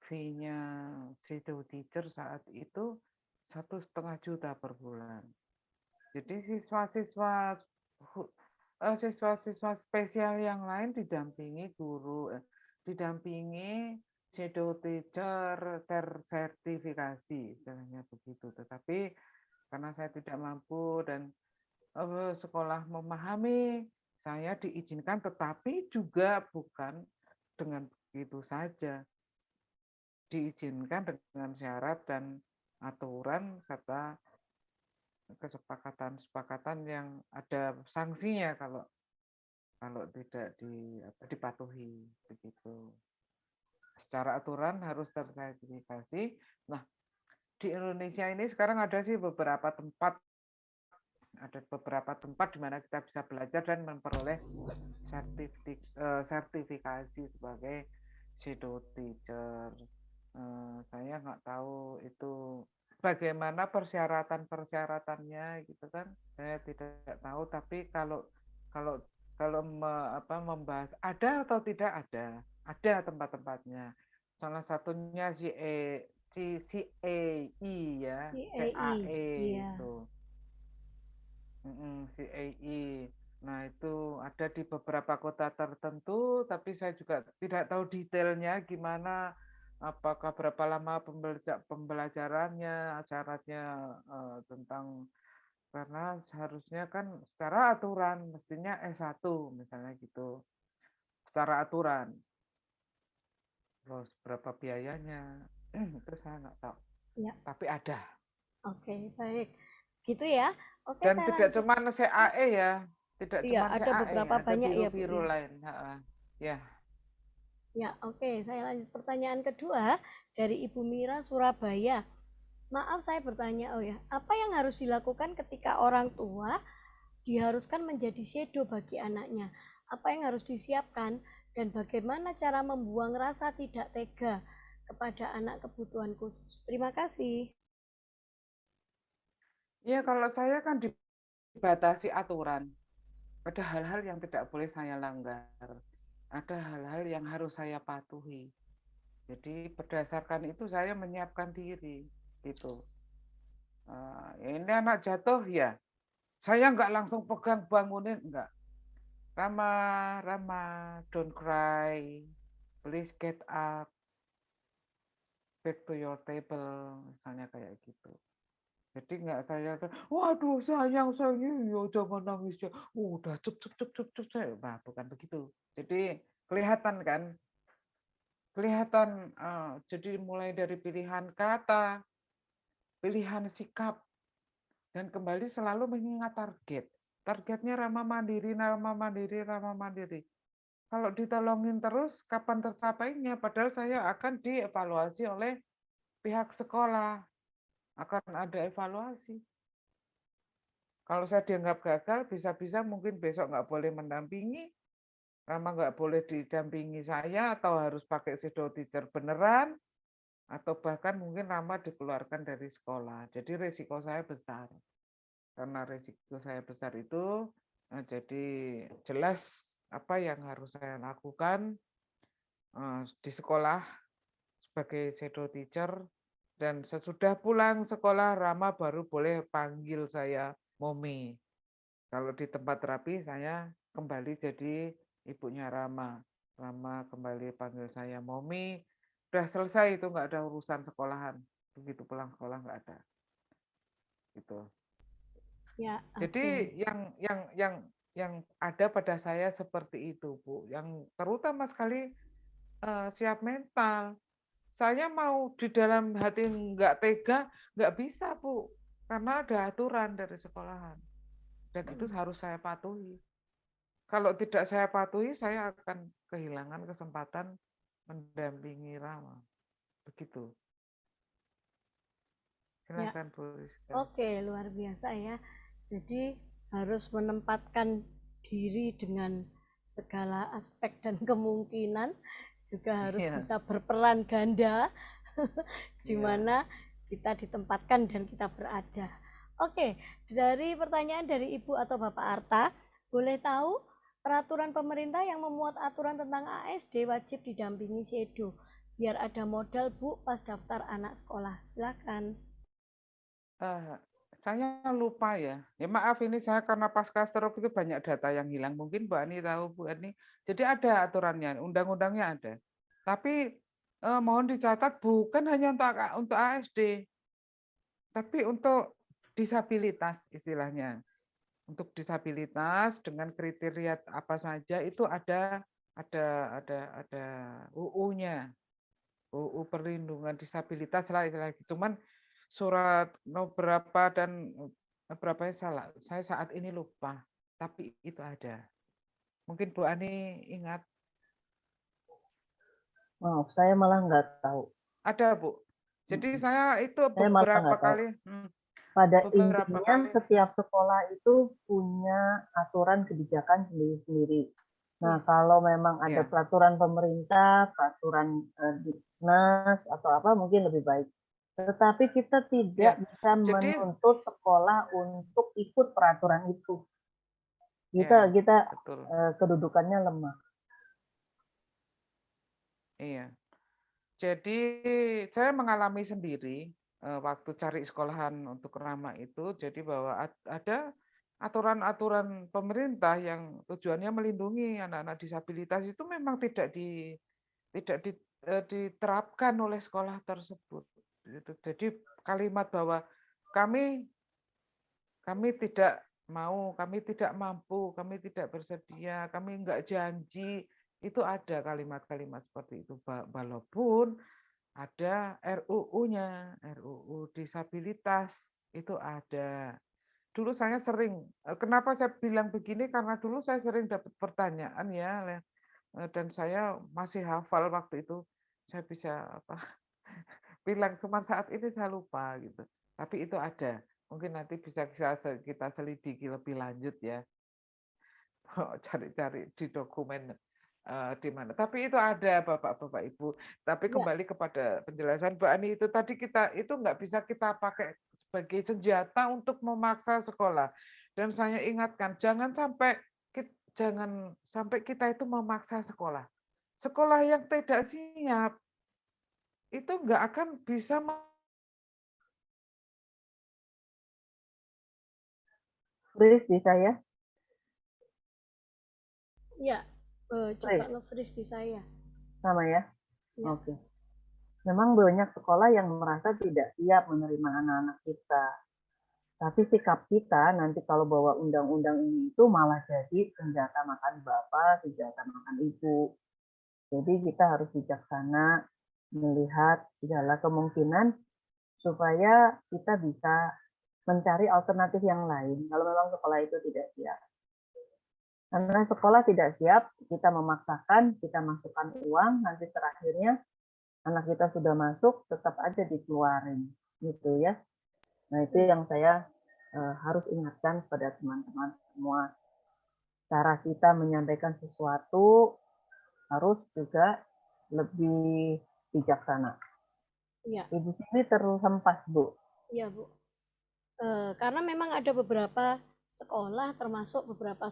fee-nya shadow teacher saat itu 1,5 juta per bulan. Jadi siswa-siswa spesial yang lain didampingi guru, didampingi shadow teacher tersertifikasi istilahnya begitu. Tetapi karena saya tidak mampu dan sekolah memahami, saya diizinkan, tetapi juga bukan dengan begitu saja. Diizinkan dengan syarat dan aturan serta kesepakatan-kesepakatan yang ada sanksinya kalau tidak dipatuhi begitu. Secara aturan harus tersertifikasi. Nah, di Indonesia ini sekarang ada beberapa tempat di mana kita bisa belajar dan memperoleh sertifikasi sebagai shadow teacher. Saya nggak tahu itu bagaimana persyaratan-persyaratannya gitu kan. Saya tidak tahu, tapi kalau membahas ada atau tidak ada tempat-tempatnya. Salah satunya CAE ya, CAI, CAE iya. itu. CAE. Nah, itu ada di beberapa kota tertentu, tapi saya juga tidak tahu detailnya gimana, apakah berapa lama pembelajarannya, syaratnya tentang Karena seharusnya kan secara aturan mestinya S1 misalnya gitu. Secara aturan. Terus berapa biayanya? Itu saya nggak tahu. Ya, Tapi ada. oke, baik. Gitu ya. Oke, Dan saya tidak lanjut. cuma CAE ya. Tidak Iya, cuma ada CAE, beberapa ada banyak ya, Bu biru-biru ya. lain. Ha, ya. Ya, oke. Saya lanjut pertanyaan kedua dari Ibu Mira Surabaya. Maaf saya bertanya, oh ya, apa yang harus dilakukan ketika orang tua diharuskan menjadi shadow bagi anaknya? Apa yang harus disiapkan dan bagaimana cara membuang rasa tidak tega kepada anak kebutuhan khusus? Terima kasih. Ya kalau saya kan dibatasi aturan. Ada hal-hal yang tidak boleh saya langgar. Ada hal-hal yang harus saya patuhi. Jadi berdasarkan itu saya menyiapkan diri. Gitu. Ini anak jatuh ya. Saya nggak langsung pegang bangunin, enggak. Rama, Rama, don't cry. Please get up. Back to your table. Misalnya kayak gitu. Jadi nggak saya, waduh sayang ya jangan nangis ya. Udah cep cep cep cep cep. Nah, bukan begitu. Jadi kelihatan kan, kelihatan. Jadi mulai dari pilihan kata, pilihan sikap, dan kembali selalu mengingat target. Targetnya ramah mandiri, ramah mandiri, ramah mandiri. Kalau ditolongin terus, kapan tercapainya? Padahal saya akan dievaluasi oleh pihak sekolah. Akan ada evaluasi. Kalau saya dianggap gagal, bisa-bisa mungkin besok nggak boleh mendampingi, Rama nggak boleh didampingi saya, atau harus pakai shadow teacher beneran, atau bahkan mungkin Rama dikeluarkan dari sekolah. Jadi resiko saya besar. Karena resiko saya besar itu, jadi jelas apa yang harus saya lakukan di sekolah sebagai shadow teacher, dan sesudah pulang sekolah Rama baru boleh panggil saya Momi. Kalau di tempat terapi saya kembali jadi ibunya Rama. Rama kembali panggil saya Momi. Udah selesai itu, nggak ada urusan sekolahan. Begitu pulang sekolah nggak ada. Gitu. Ya, Jadi oke. yang ada pada saya seperti itu, Bu. Yang terutama sekali siap mental. Saya mau di dalam hati nggak tega, nggak bisa, Bu. Karena ada aturan dari sekolahan. Dan itu harus saya patuhi. Kalau tidak saya patuhi, saya akan kehilangan kesempatan mendampingi Rama. Begitu. Ya, Silakan Bu Rizka. oke, luar biasa ya. Jadi harus menempatkan diri dengan segala aspek dan kemungkinan, juga harus Iya, bisa berperan ganda di iya. mana kita ditempatkan dan kita berada. Oke, dari pertanyaan dari Ibu atau Bapak Arta, boleh tahu peraturan pemerintah yang memuat aturan tentang ASD wajib didampingi shadow biar ada modal Bu pas daftar anak sekolah. Silakan. Eh, saya lupa ya. Ya maaf, ini saya karena pasca stroke itu banyak data yang hilang. Mungkin Bu Ani tahu, Bu Ani. Jadi ada aturannya, undang-undangnya ada. Tapi mohon dicatat bukan hanya untuk ASD, tapi untuk disabilitas istilahnya. Untuk disabilitas dengan kriteria apa saja itu ada UU-nya. UU perlindungan disabilitas lah istilahnya. Cuman surat berapa dan berapa salah. Saya saat ini lupa. Tapi itu ada. Mungkin Bu Ani ingat. Maaf, saya malah nggak tahu. Ada, Bu. Jadi saya itu Saya malah beberapa nggak tahu. kali Pada beberapa intinya, kali setiap sekolah itu punya aturan kebijakan sendiri-sendiri. Nah, Ya, kalau memang ada ya. peraturan pemerintah, peraturan dinas atau apa, mungkin lebih baik. Tetapi kita tidak Ya. bisa Jadi menuntut sekolah untuk ikut peraturan itu. ya, Kita betul. kedudukannya lemah. Iya. Jadi saya mengalami sendiri waktu cari sekolahan untuk Rama itu, jadi bahwa ada aturan-aturan pemerintah yang tujuannya melindungi anak-anak disabilitas itu memang tidak diterapkan oleh sekolah tersebut. Gitu. Jadi kalimat bahwa kami kami tidak mau, kami tidak mampu, kami tidak bersedia, kami enggak janji. Itu ada kalimat-kalimat seperti itu. Walaupun ada RUU-nya, RUU disabilitas itu ada. Dulu saya sering, kenapa saya bilang begini, karena dulu saya sering dapat pertanyaan ya, dan saya masih hafal waktu itu. Saya bisa apa, bilang cuma saat ini saya lupa gitu. Tapi itu ada. Mungkin nanti bisa kita selidiki lebih lanjut ya. Cari-cari di dokumen di mana. Tapi itu ada Bapak-Bapak Ibu. Tapi Ya, kembali kepada penjelasan Mbak Ani itu tadi, kita itu nggak bisa kita pakai sebagai senjata untuk memaksa sekolah. Dan saya ingatkan jangan sampai kita itu memaksa sekolah. Sekolah yang tidak siap itu nggak akan bisa Freeze di saya, ya, juga freeze nge-freeze di saya. sama ya. Ya, Oke. Memang banyak sekolah yang merasa tidak siap menerima anak-anak kita. Tapi sikap kita nanti kalau bawa undang-undang ini itu malah jadi senjata makan bapak, senjata makan ibu. Jadi kita harus bijaksana melihat segala kemungkinan supaya kita bisa mencari alternatif yang lain kalau memang sekolah itu tidak siap. Karena sekolah tidak siap, kita memaksakan, kita masukkan uang, nanti terakhirnya anak kita sudah masuk, tetap aja dikeluarin, gitu ya. Nah itu yang saya harus ingatkan pada teman-teman semua. Cara kita menyampaikan sesuatu harus juga lebih bijaksana. ya, Ibu Sini terhempas, Bu. ya Bu. Karena memang ada beberapa sekolah, termasuk beberapa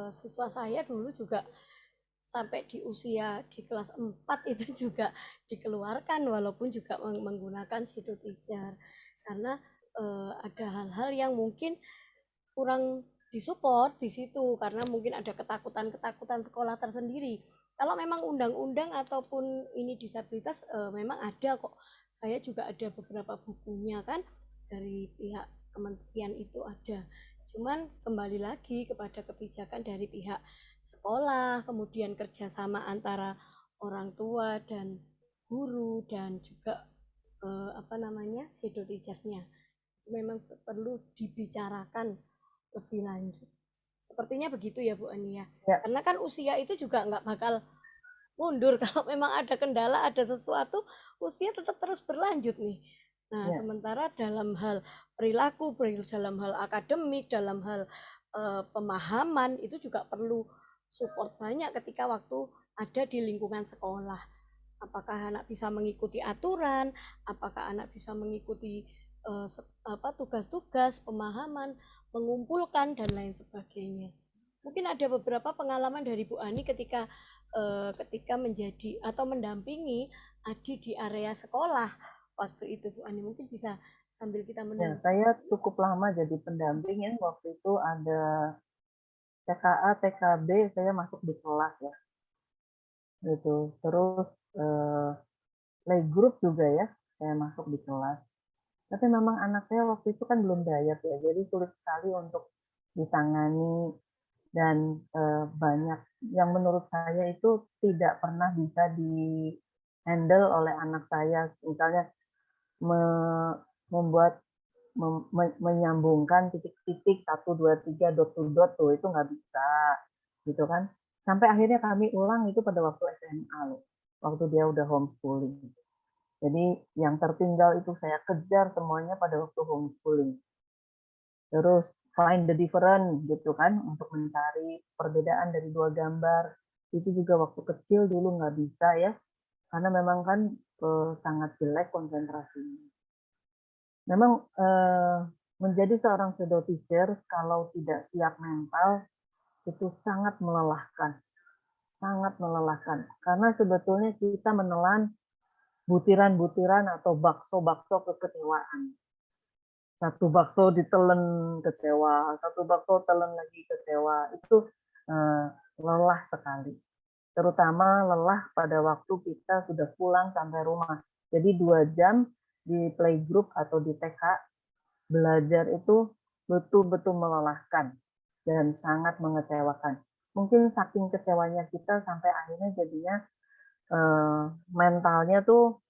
siswa saya dulu juga sampai di usia di kelas 4 itu juga dikeluarkan, walaupun juga menggunakan shadow teacher. Karena ada hal-hal yang mungkin kurang disupport di situ, karena mungkin ada ketakutan-ketakutan sekolah tersendiri. Kalau memang undang-undang ataupun ini disabilitas, memang ada kok. Saya juga ada beberapa bukunya kan dari pihak kementerian itu ada. Cuman kembali lagi kepada kebijakan dari pihak sekolah, kemudian kerjasama antara orang tua dan guru dan juga shadow teachernya. Memang perlu dibicarakan lebih lanjut. Sepertinya begitu ya Bu Ani ya. Ya, Karena kan usia itu juga nggak bakal mundur. Kalau memang ada kendala, ada sesuatu, usia tetap terus berlanjut nih. Nah, ya. sementara dalam hal perilaku, dalam hal akademik, dalam hal pemahaman, itu juga perlu support banyak ketika waktu ada di lingkungan sekolah. Apakah anak bisa mengikuti aturan, apakah anak bisa mengikuti tugas-tugas, pemahaman, mengumpulkan, dan lain sebagainya. Mungkin ada beberapa pengalaman dari Bu Ani ketika menjadi atau mendampingi Adi di area sekolah waktu itu, Bu Ani. Mungkin bisa sambil kita Ya, menunggu. saya cukup lama jadi pendamping ya. Waktu itu ada TKA, TKB, saya masuk di kelas ya. Gitu. Terus playgroup juga ya, saya masuk di kelas. Tapi memang anak saya waktu itu kan belum dayat ya, jadi sulit sekali untuk ditangani dan banyak yang menurut saya itu tidak pernah bisa di handle oleh anak saya. Misalnya membuat menyambungkan titik-titik 1, 2, 3 dot to dot tuh itu nggak bisa gitu kan. Sampai akhirnya kami ulang itu pada waktu SMA loh, waktu dia udah homeschooling. Jadi yang tertinggal itu saya kejar semuanya pada waktu homeschooling. Terus find the difference gitu kan, untuk mencari perbedaan dari dua gambar. Itu juga waktu kecil dulu nggak bisa ya, karena memang kan sangat jelek konsentrasinya. Memang menjadi seorang shadow teacher kalau tidak siap mental itu sangat melelahkan. Sangat melelahkan. Karena sebetulnya kita menelan butiran-butiran atau bakso-bakso kekecewaan. Satu bakso ditelen kecewa, satu bakso telen lagi kecewa. Itu lelah sekali. Terutama lelah pada waktu kita sudah pulang sampai rumah. Jadi 2 jam di playgroup atau di TK belajar itu betul-betul melelahkan dan sangat mengecewakan. Mungkin saking kecewanya kita sampai akhirnya jadinya mentalnya tuh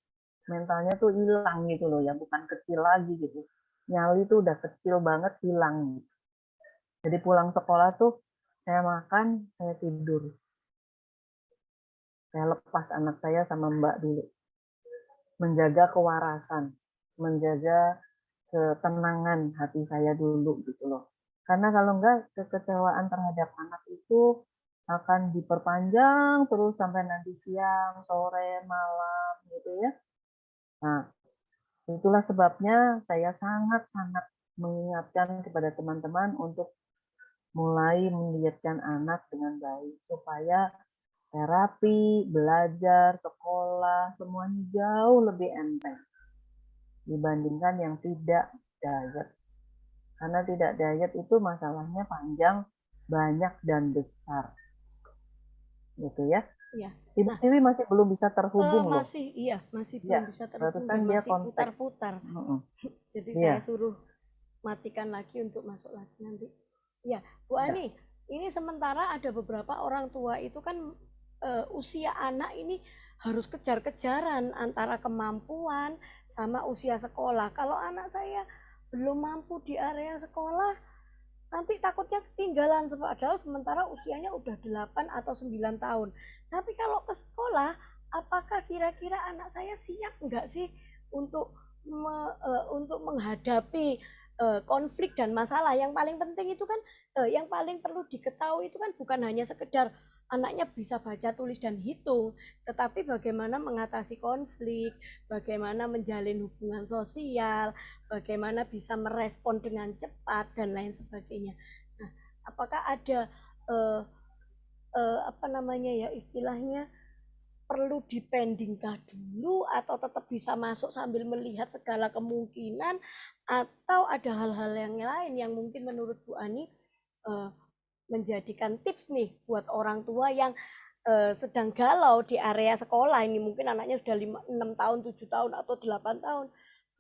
hilang gitu loh ya, bukan kecil lagi gitu. Nyali tuh udah kecil banget hilang. Jadi pulang sekolah tuh saya makan, saya tidur. Saya lepas anak saya sama Mbak dulu. Menjaga kewarasan, menjaga ketenangan hati saya dulu gitu loh. Karena kalau enggak kekecewaan terhadap anak itu akan diperpanjang terus sampai nanti siang, sore, malam gitu ya. Nah, itulah sebabnya saya sangat-sangat mengingatkan kepada teman-teman untuk mulai mendietkan anak dengan baik supaya terapi, belajar, sekolah, semuanya jauh lebih enteng dibandingkan yang tidak diet. Karena tidak diet itu masalahnya panjang, banyak, dan besar. Gitu ya. Ya. Ibu Siwi masih belum bisa terhubung loh. Masih Ya, belum bisa terhubung barusan dan dia masih kontak. putar-putar. Jadi Iya. saya suruh matikan lagi untuk masuk lagi nanti. Ya, Bu Ya. Ani, ini sementara ada beberapa orang tua itu kan usia anak ini harus kejar-kejaran antara kemampuan sama usia sekolah. Kalau anak saya belum mampu di area sekolah, nanti takutnya ketinggalan, padahal sementara usianya udah 8 atau 9 tahun. Tapi kalau ke sekolah, apakah kira-kira anak saya siap enggak sih untuk untuk menghadapi konflik dan masalah? Yang paling penting itu kan yang paling perlu diketahui itu kan bukan hanya sekedar anaknya bisa baca, tulis, dan hitung, tetapi bagaimana mengatasi konflik, bagaimana menjalin hubungan sosial, bagaimana bisa merespon dengan cepat, dan lain sebagainya. Nah, apakah ada apa namanya ya istilahnya, perlu dipendingkah dulu atau tetap bisa masuk sambil melihat segala kemungkinan, atau ada hal-hal yang lain yang mungkin menurut Bu Ani menjadikan tips nih buat orang tua yang sedang galau di area sekolah ini, mungkin anaknya sudah 6 tahun, 7 tahun, atau 8 tahun,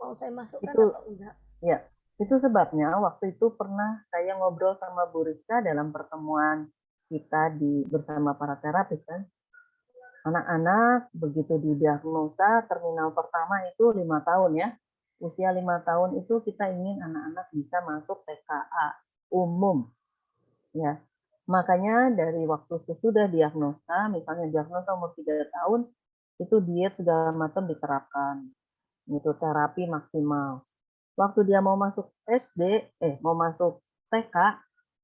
mau saya masukkan Itu, atau enggak? Ya, itu sebabnya waktu itu pernah saya ngobrol sama Bu Rizka dalam pertemuan kita bersama para terapis kan. Anak-anak begitu didiagnosa terminal pertama itu 5 tahun ya. Usia 5 tahun itu kita ingin anak-anak bisa masuk TKA umum. Ya. Makanya dari waktu sesudah diagnosa, misalnya diagnosa umur 3 tahun, itu diet segala macam diterapkan. Itu terapi maksimal. Waktu dia mau masuk SD, mau masuk TK,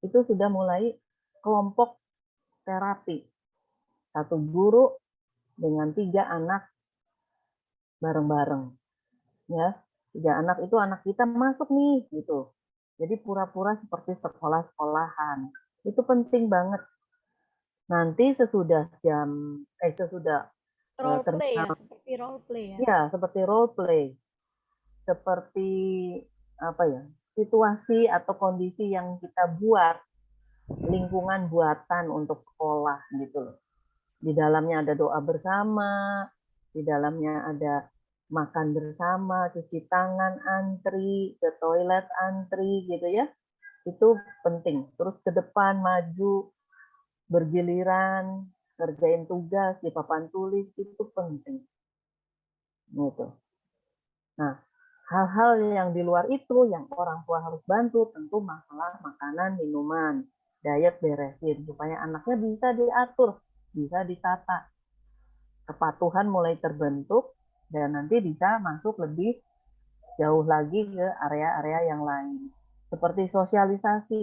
itu sudah mulai kelompok terapi. Satu guru dengan 3 anak bareng-bareng. Ya, 3 anak itu anak kita masuk nih, gitu. Jadi pura-pura seperti sekolah-sekolahan. Itu penting banget. Nanti sesudah Role play ya, terminal, seperti role play ya. ya seperti role play, seperti apa ya, situasi atau kondisi yang kita buat, lingkungan buatan untuk sekolah gitu loh. Di dalamnya ada doa bersama, di dalamnya ada makan bersama, cuci tangan, antri, ke toilet antri gitu ya. Itu penting. Terus ke depan maju, bergiliran, kerjain tugas di papan tulis, itu penting. Gitu. Nah, hal-hal yang di luar itu yang orang tua harus bantu tentu masalah makanan, minuman, diet beresin supaya anaknya bisa diatur, bisa ditata. Kepatuhan mulai terbentuk dan nanti bisa masuk lebih jauh lagi ke area-area yang lain. Seperti sosialisasi.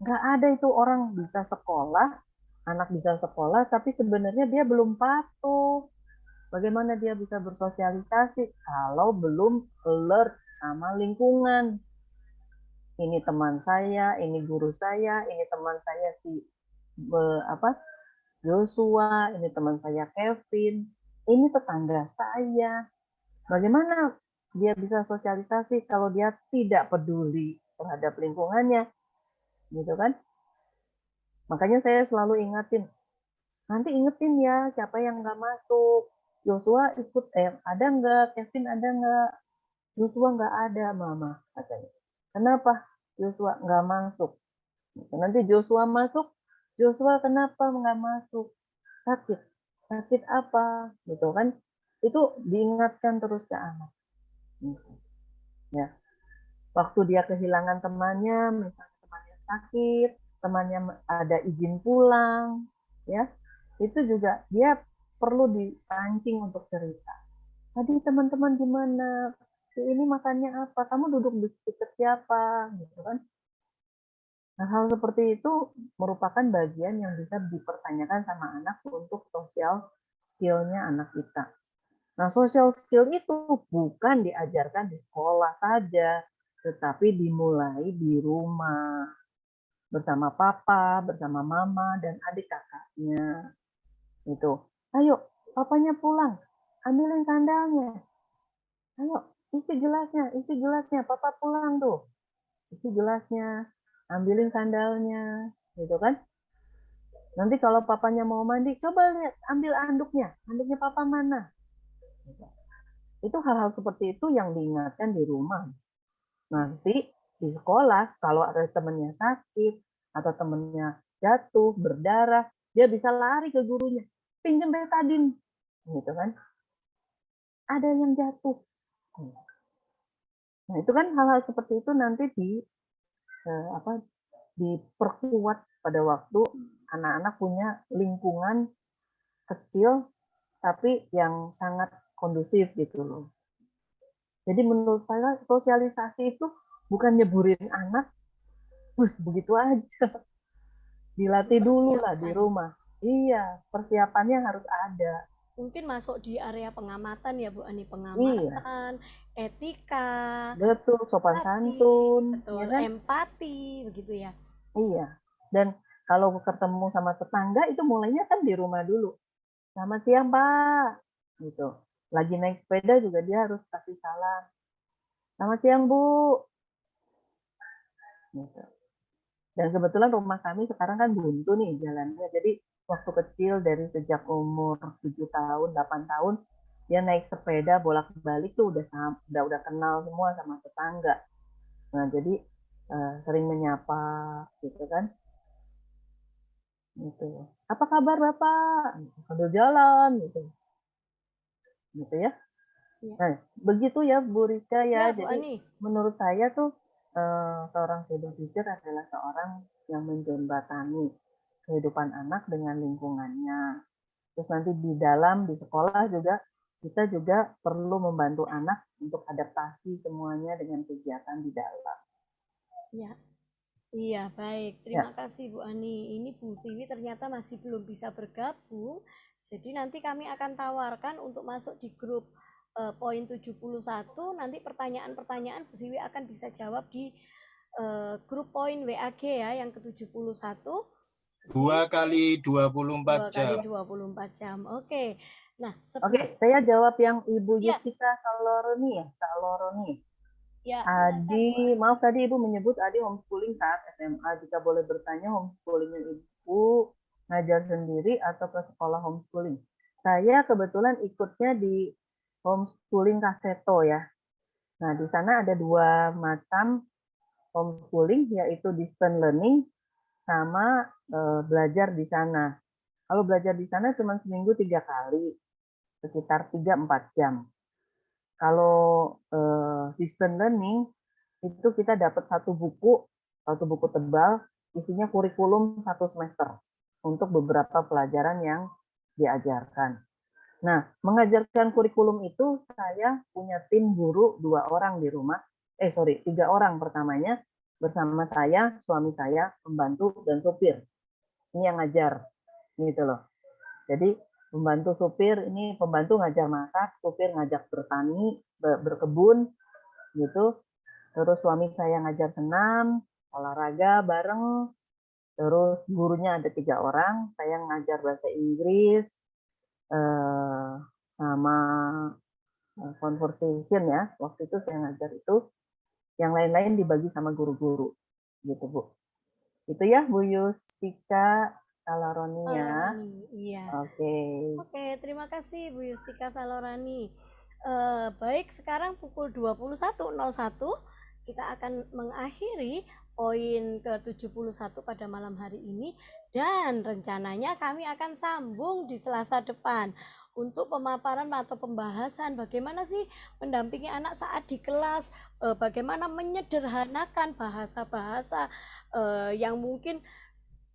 Nggak ada itu orang bisa sekolah, anak bisa sekolah, tapi sebenarnya dia belum patuh. Bagaimana dia bisa bersosialisasi kalau belum alert sama lingkungan? Ini teman saya, ini guru saya, ini teman saya si Joshua, ini teman saya Kevin, ini tetangga saya. Bagaimana dia bisa sosialisasi kalau dia tidak peduli terhadap lingkungannya, gitu kan? Makanya saya selalu ingetin, nanti ingetin ya siapa yang nggak masuk. Joshua ikut, ada nggak? Kevin ada nggak? Joshua nggak ada, Mama katanya. Kenapa? Joshua nggak masuk. Nanti Joshua masuk, Joshua kenapa nggak masuk? Sakit. Sakit apa? Gitu kan? Itu diingatkan terus ke anak. Gitu. Ya. Waktu dia kehilangan temannya, misalnya temannya sakit, temannya ada izin pulang, ya, itu juga dia perlu dipancing untuk cerita. Tadi teman-teman gimana? Si ini makannya apa? Kamu duduk di sekitar siapa? Gitu kan? Nah, hal seperti itu merupakan bagian yang bisa dipertanyakan sama anak untuk social skill-nya anak kita. Nah, social skill itu bukan diajarkan di sekolah saja, tetapi dimulai di rumah bersama papa, bersama mama, dan adik kakaknya. Itu. Ayo, papanya pulang. Ambilin sandalnya. Ayo, isi gelasnya. Papa pulang tuh. Isi gelasnya. Ambilin sandalnya. Gitu kan? Nanti kalau papanya mau mandi, coba lihat, ambil anduknya. Anduknya papa mana? Itu hal-hal seperti itu yang diingatkan di rumah. Nanti di sekolah, kalau ada temennya sakit, atau temennya jatuh, berdarah, dia bisa lari ke gurunya. Pinjam betadin. Gitu kan. Ada yang jatuh. Nah, itu kan hal-hal seperti itu nanti diperkuat pada waktu anak-anak punya lingkungan kecil tapi yang sangat kondusif gitu loh. Jadi menurut saya sosialisasi itu bukan nyeburin anak terus begitu aja. Dilatih dulu lah di Persiapkan. rumah. Iya, persiapannya harus ada. Mungkin masuk di area pengamatan ya Bu Ani, Iya, pengamatan, etika, betul, sopan empati, santun, ya betul, kan? empati begitu ya. Iya. Dan kalau ketemu sama tetangga itu mulainya kan di rumah dulu. Selamat siang, Pak. Gitu. Lagi naik sepeda juga dia harus kasih salam. Selamat siang, Bu. Gitu. Dan kebetulan rumah kami sekarang kan buntu nih jalannya. Jadi waktu kecil dari sejak umur 7 tahun, 8 tahun, dia naik sepeda bolak-balik tuh udah kenal semua sama tetangga. Nah, jadi sering menyapa gitu kan. Gitu. Apa kabar Bapak? Sambil jalan gitu. Gitu ya. Ya. Nah, begitu ya Bu Rizka ya. Ya Bu Jadi Ani. menurut saya tuh seorang shadow teacher adalah seorang yang menjembatani kehidupan anak dengan lingkungannya. Terus nanti di sekolah juga kita juga perlu membantu anak untuk adaptasi semuanya dengan kegiatan di dalam. Ya. Iya, baik. Terima Ya, kasih Bu Ani. Ini Bu Siwi ternyata masih belum bisa bergabung. Jadi nanti kami akan tawarkan untuk masuk di grup poin 71. Nanti pertanyaan-pertanyaan Bu Siwi akan bisa jawab di grup poin WAG ya yang ke-71. 2 kali 24 2 kali jam. 24 jam. Oke. Nah, oke, saya jawab yang Ibu ya, Yustika Saloroni ya, Saloroni. ya silakan Bu Ani. Maaf tadi Ibu menyebut Adi homeschooling saat SMA. Jika boleh bertanya, homeschoolingnya Ibu ngajar sendiri atau ke sekolah homeschooling? Saya kebetulan ikutnya di homeschooling Kaseto ya. Nah, di sana ada 2 macam homeschooling, yaitu distance learning sama belajar di sana. Kalau belajar di sana cuma seminggu 3 kali, sekitar 3-4 jam. Kalau distance learning itu kita dapat satu buku tebal, isinya kurikulum 1 semester untuk beberapa pelajaran yang diajarkan. Nah, mengajarkan kurikulum itu saya punya tim guru 2 orang di rumah. 3 orang pertamanya bersama saya, suami saya, pembantu dan supir. Ini yang ngajar, gitu loh. Jadi pembantu supir ini pembantu ngajar masak, supir ngajak bertani, berkebun, gitu. Terus suami saya ngajar senam, olahraga bareng. Terus gurunya ada 3 orang, saya ngajar bahasa Inggris, sama conversation ya. Waktu itu saya ngajar itu. Yang lain-lain dibagi sama guru-guru. Gitu, Bu. Itu ya, Bu Yustika Salaroni ya. Salorani, iya. Oke. Oke, terima kasih Bu Yustika Salorani. Baik, sekarang pukul 21.01 kita akan mengakhiri poin ke-71 pada malam hari ini, dan rencananya kami akan sambung di Selasa depan untuk pemaparan atau pembahasan bagaimana sih mendampingi anak saat di kelas, bagaimana menyederhanakan bahasa-bahasa yang mungkin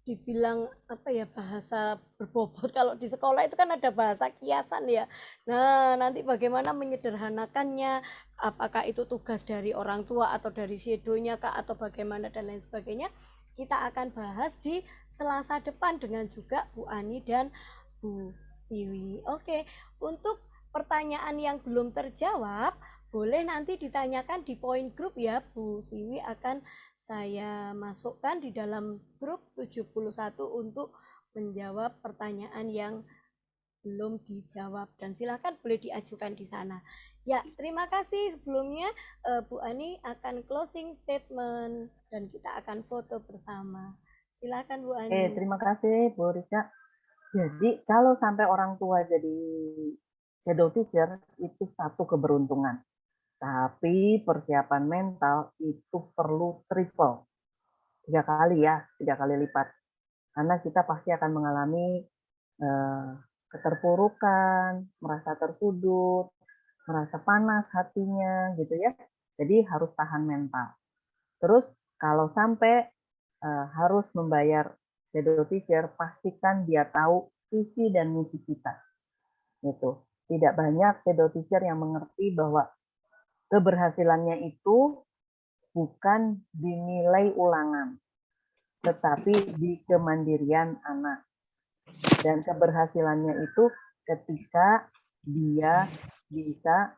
dibilang apa ya, bahasa berbobot. Kalau di sekolah itu kan ada bahasa kiasan ya. Nah, nanti bagaimana menyederhanakannya, apakah itu tugas dari orang tua atau dari shadow-nya kak, atau bagaimana dan lain sebagainya, kita akan bahas di Selasa depan dengan juga Bu Ani dan Bu Siwi. Oke, untuk pertanyaan yang belum terjawab boleh nanti ditanyakan di poin grup ya, Bu Siwi akan saya masukkan di dalam grup 71 untuk menjawab pertanyaan yang belum dijawab, dan silakan boleh diajukan di sana. Ya, terima kasih sebelumnya. Bu Ani akan closing statement dan kita akan foto bersama. Silakan Bu Ani. Terima kasih Bu Rizka. Jadi kalau sampai orang tua jadi shadow teacher itu satu keberuntungan. Tapi persiapan mental itu perlu triple. 3 kali ya, 3 kali lipat. Karena kita pasti akan mengalami keterpurukan, merasa tersudut, merasa panas hatinya gitu ya. Jadi harus tahan mental. Terus kalau sampai harus membayar shadow teacher, pastikan dia tahu visi dan misi kita. Gitu. Tidak banyak shadow teacher yang mengerti bahwa keberhasilannya itu bukan dinilai ulangan, tetapi di kemandirian anak. Dan keberhasilannya itu ketika dia bisa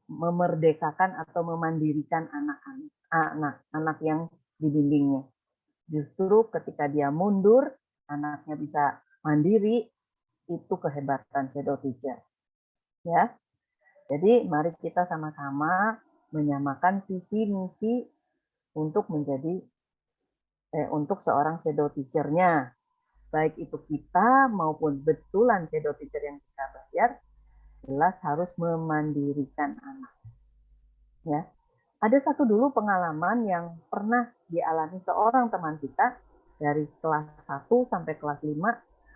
memerdekakan atau memandirikan anak yang dibimbingnya. Justru ketika dia mundur, anaknya bisa mandiri, itu kehebatan shadow teacher. Ya. Jadi mari kita sama-sama menyamakan visi misi untuk menjadi untuk seorang shadow teacher-nya. Baik itu kita maupun betulan shadow teacher yang kita bayar, jelas harus memandirikan anak. Ya. Ada satu dulu pengalaman yang pernah dialami seorang teman kita dari kelas 1 sampai kelas 5,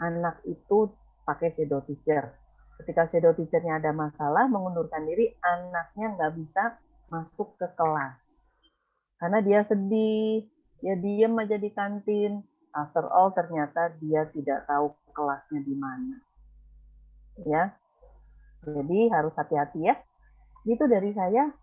anak itu pakai shadow teacher. Ketika shadow teacher-nya ada masalah, mengundurkan diri, anaknya nggak bisa masuk ke kelas. Karena dia sedih, dia diem aja di kantin. After all, ternyata dia tidak tahu kelasnya di mana. Ya, jadi harus hati-hati ya. Itu dari saya.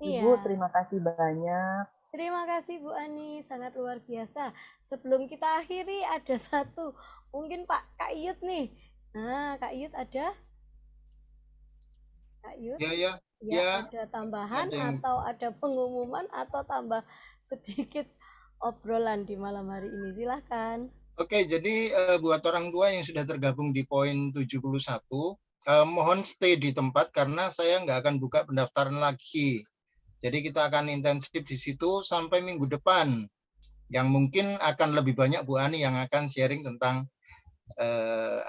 Ibu, terima kasih banyak. Terima kasih Bu Ani, sangat luar biasa. Sebelum kita akhiri ada satu, mungkin Kak Iyut nih. Nah, Kak Iyut ada? Kak Iyut? Ya, ada tambahan atau ada pengumuman atau tambah sedikit obrolan di malam hari ini, silahkan. Oke, jadi buat orang tua yang sudah tergabung di poin 71, mohon stay di tempat karena saya nggak akan buka pendaftaran lagi. Jadi kita akan intensif di situ sampai minggu depan, yang mungkin akan lebih banyak Bu Ani yang akan sharing tentang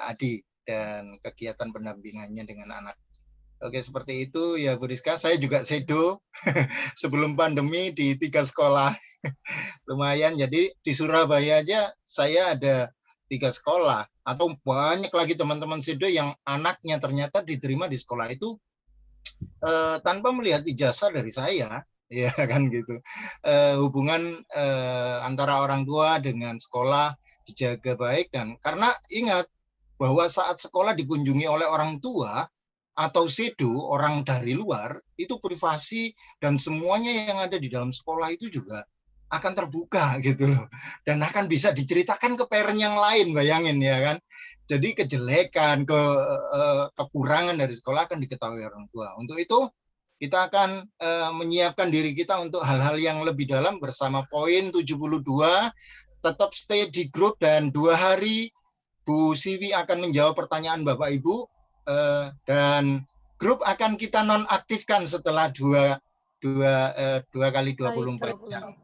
adik dan kegiatan pendampingannya dengan anak. Oke, seperti itu ya Bu Rizka. Saya juga shadow sebelum pandemi di 3 sekolah. Lumayan, jadi di Surabaya aja saya ada 3 sekolah. Atau banyak lagi teman-teman shadow yang anaknya ternyata diterima di sekolah itu tanpa melihat ijazah dari saya. Ya kan gitu. Hubungan antara orang tua dengan sekolah dijaga baik, dan karena ingat bahwa saat sekolah dikunjungi oleh orang tua atau shadow orang dari luar, itu privasi dan semuanya yang ada di dalam sekolah itu juga akan terbuka gitu loh, dan akan bisa diceritakan ke parent yang lain, bayangin ya kan. Jadi kejelekan, kekurangan dari sekolah akan diketahui orang tua. Untuk itu kita akan menyiapkan diri kita untuk hal-hal yang lebih dalam bersama poin 72. Tetap stay di grup, dan 2 hari Bu Siwi akan menjawab pertanyaan Bapak Ibu, dan grup akan kita nonaktifkan setelah 2 kali 24 jam.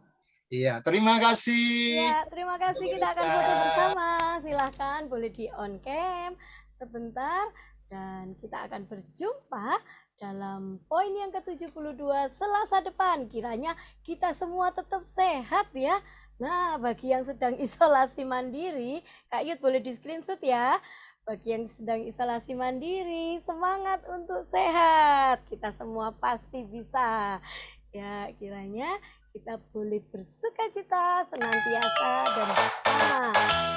Iya, terima kasih. Ya, terima kasih. Kita akan foto bersama. Silahkan boleh di on cam sebentar, dan kita akan berjumpa dalam poin yang ke-72 Selasa depan. Kiranya kita semua tetap sehat ya. Nah, bagi yang sedang isolasi mandiri, Kak Yud boleh di screenshot ya. Bagi yang sedang isolasi mandiri, semangat untuk sehat. Kita semua pasti bisa. Ya, kiranya kita boleh bersukacita senantiasa dan bersama.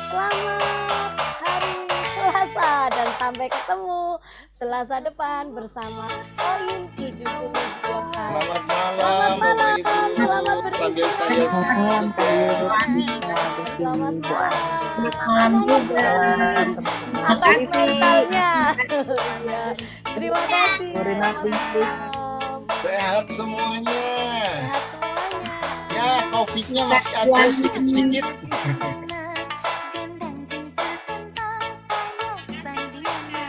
Selamat hari Selasa dan sampai ketemu Selasa depan bersama poin 72. Selamat malam, Selamat Bapak malam, Ibu. selamat Sambil saya beristirahat. screenshot ya. Selamat malam. Malam juga, Semangat teman-teman. atas mentalnya. Ya, terima kasih. Bu Rina Selamat Ningsih. malam. Sehat semuanya. Sehat semuanya. Ya, COVID-nya masih ada sedikit-sedikit.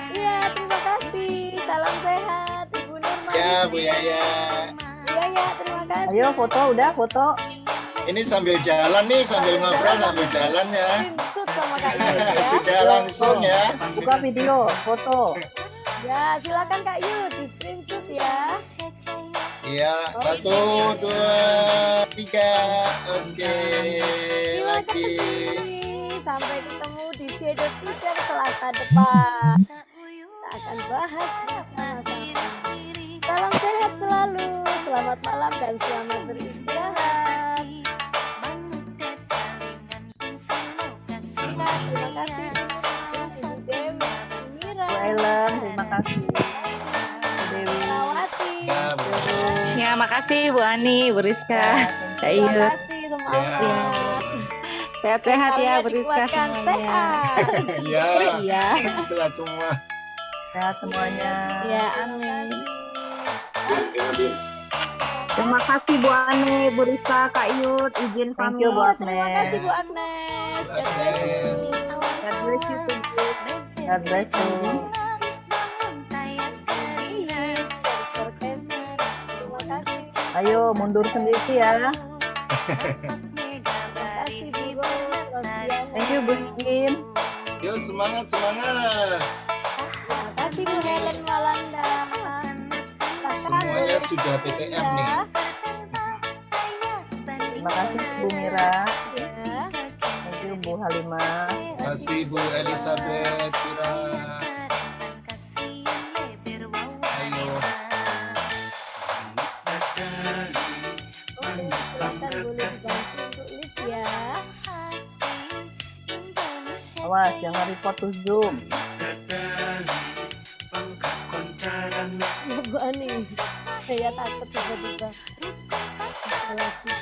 Iya, terima kasih. Salam sehat, Ibu Nurma. Ya, Bu Yaya. Iya, ya, terima kasih. Ayo foto, udah foto. Ini sambil jalan nih, sambil ngobrol, sambil jalan ya. Screenshot sama Kak Yud ya. Sudah langsung ya. Buka video, foto. Ya, silakan Kak Yud di screenshot ya. Iya, 1, 2, 3. Oke, Terima lagi. kasih. Sampai ketemu di Shadow Twitter Selasa depan. Kita akan bahas bersama-sama. Salam sehat selalu. Selamat malam dan selamat beristirahat. Ya, terima kasih Ibu Dewi, Ibu Mira, Bu Ellen, terima kasih. Bu Dewi. Rawati. Ya, Bu. Ya, makasih Bu Ani, Bu Rizka, Kak Terima Iyut. kasih semangat. Sehat-sehat ya Mentalnya Bu Rizka dikuatkan, semuanya. sehat. Ya, Iya. sehat semua. Sehat semuanya. Ya, Terima amin. kasih. Terima kasih Bu Ani, Bu Rizka, Kak Iyut, izin Thank you, pamit. Bu Oh, terima Agnes. kasih Bu Agnes. God bless you. God bless you too, Bu. God bless you. Iya, terima kasih. Ayo mundur sendiri ya. Terima kasih Bu Rose, Rosdiana. Thank you Bu Kim. Yuk, semangat, semangat. Terima kasih Bu Helen Walanda. Silakan Semuanya boleh sudah PTM ya. nih. Terima kasih Bu Mira. Ya. Thank you Bu Halimah. Terima kasih Bu Elizabeth, Kira. Ayo. Oke, silakan boleh dibantu untuk lift ya. Awas jangan report to Zoom. Ya Bu Ani, saya takut tiba-tiba. Lagi.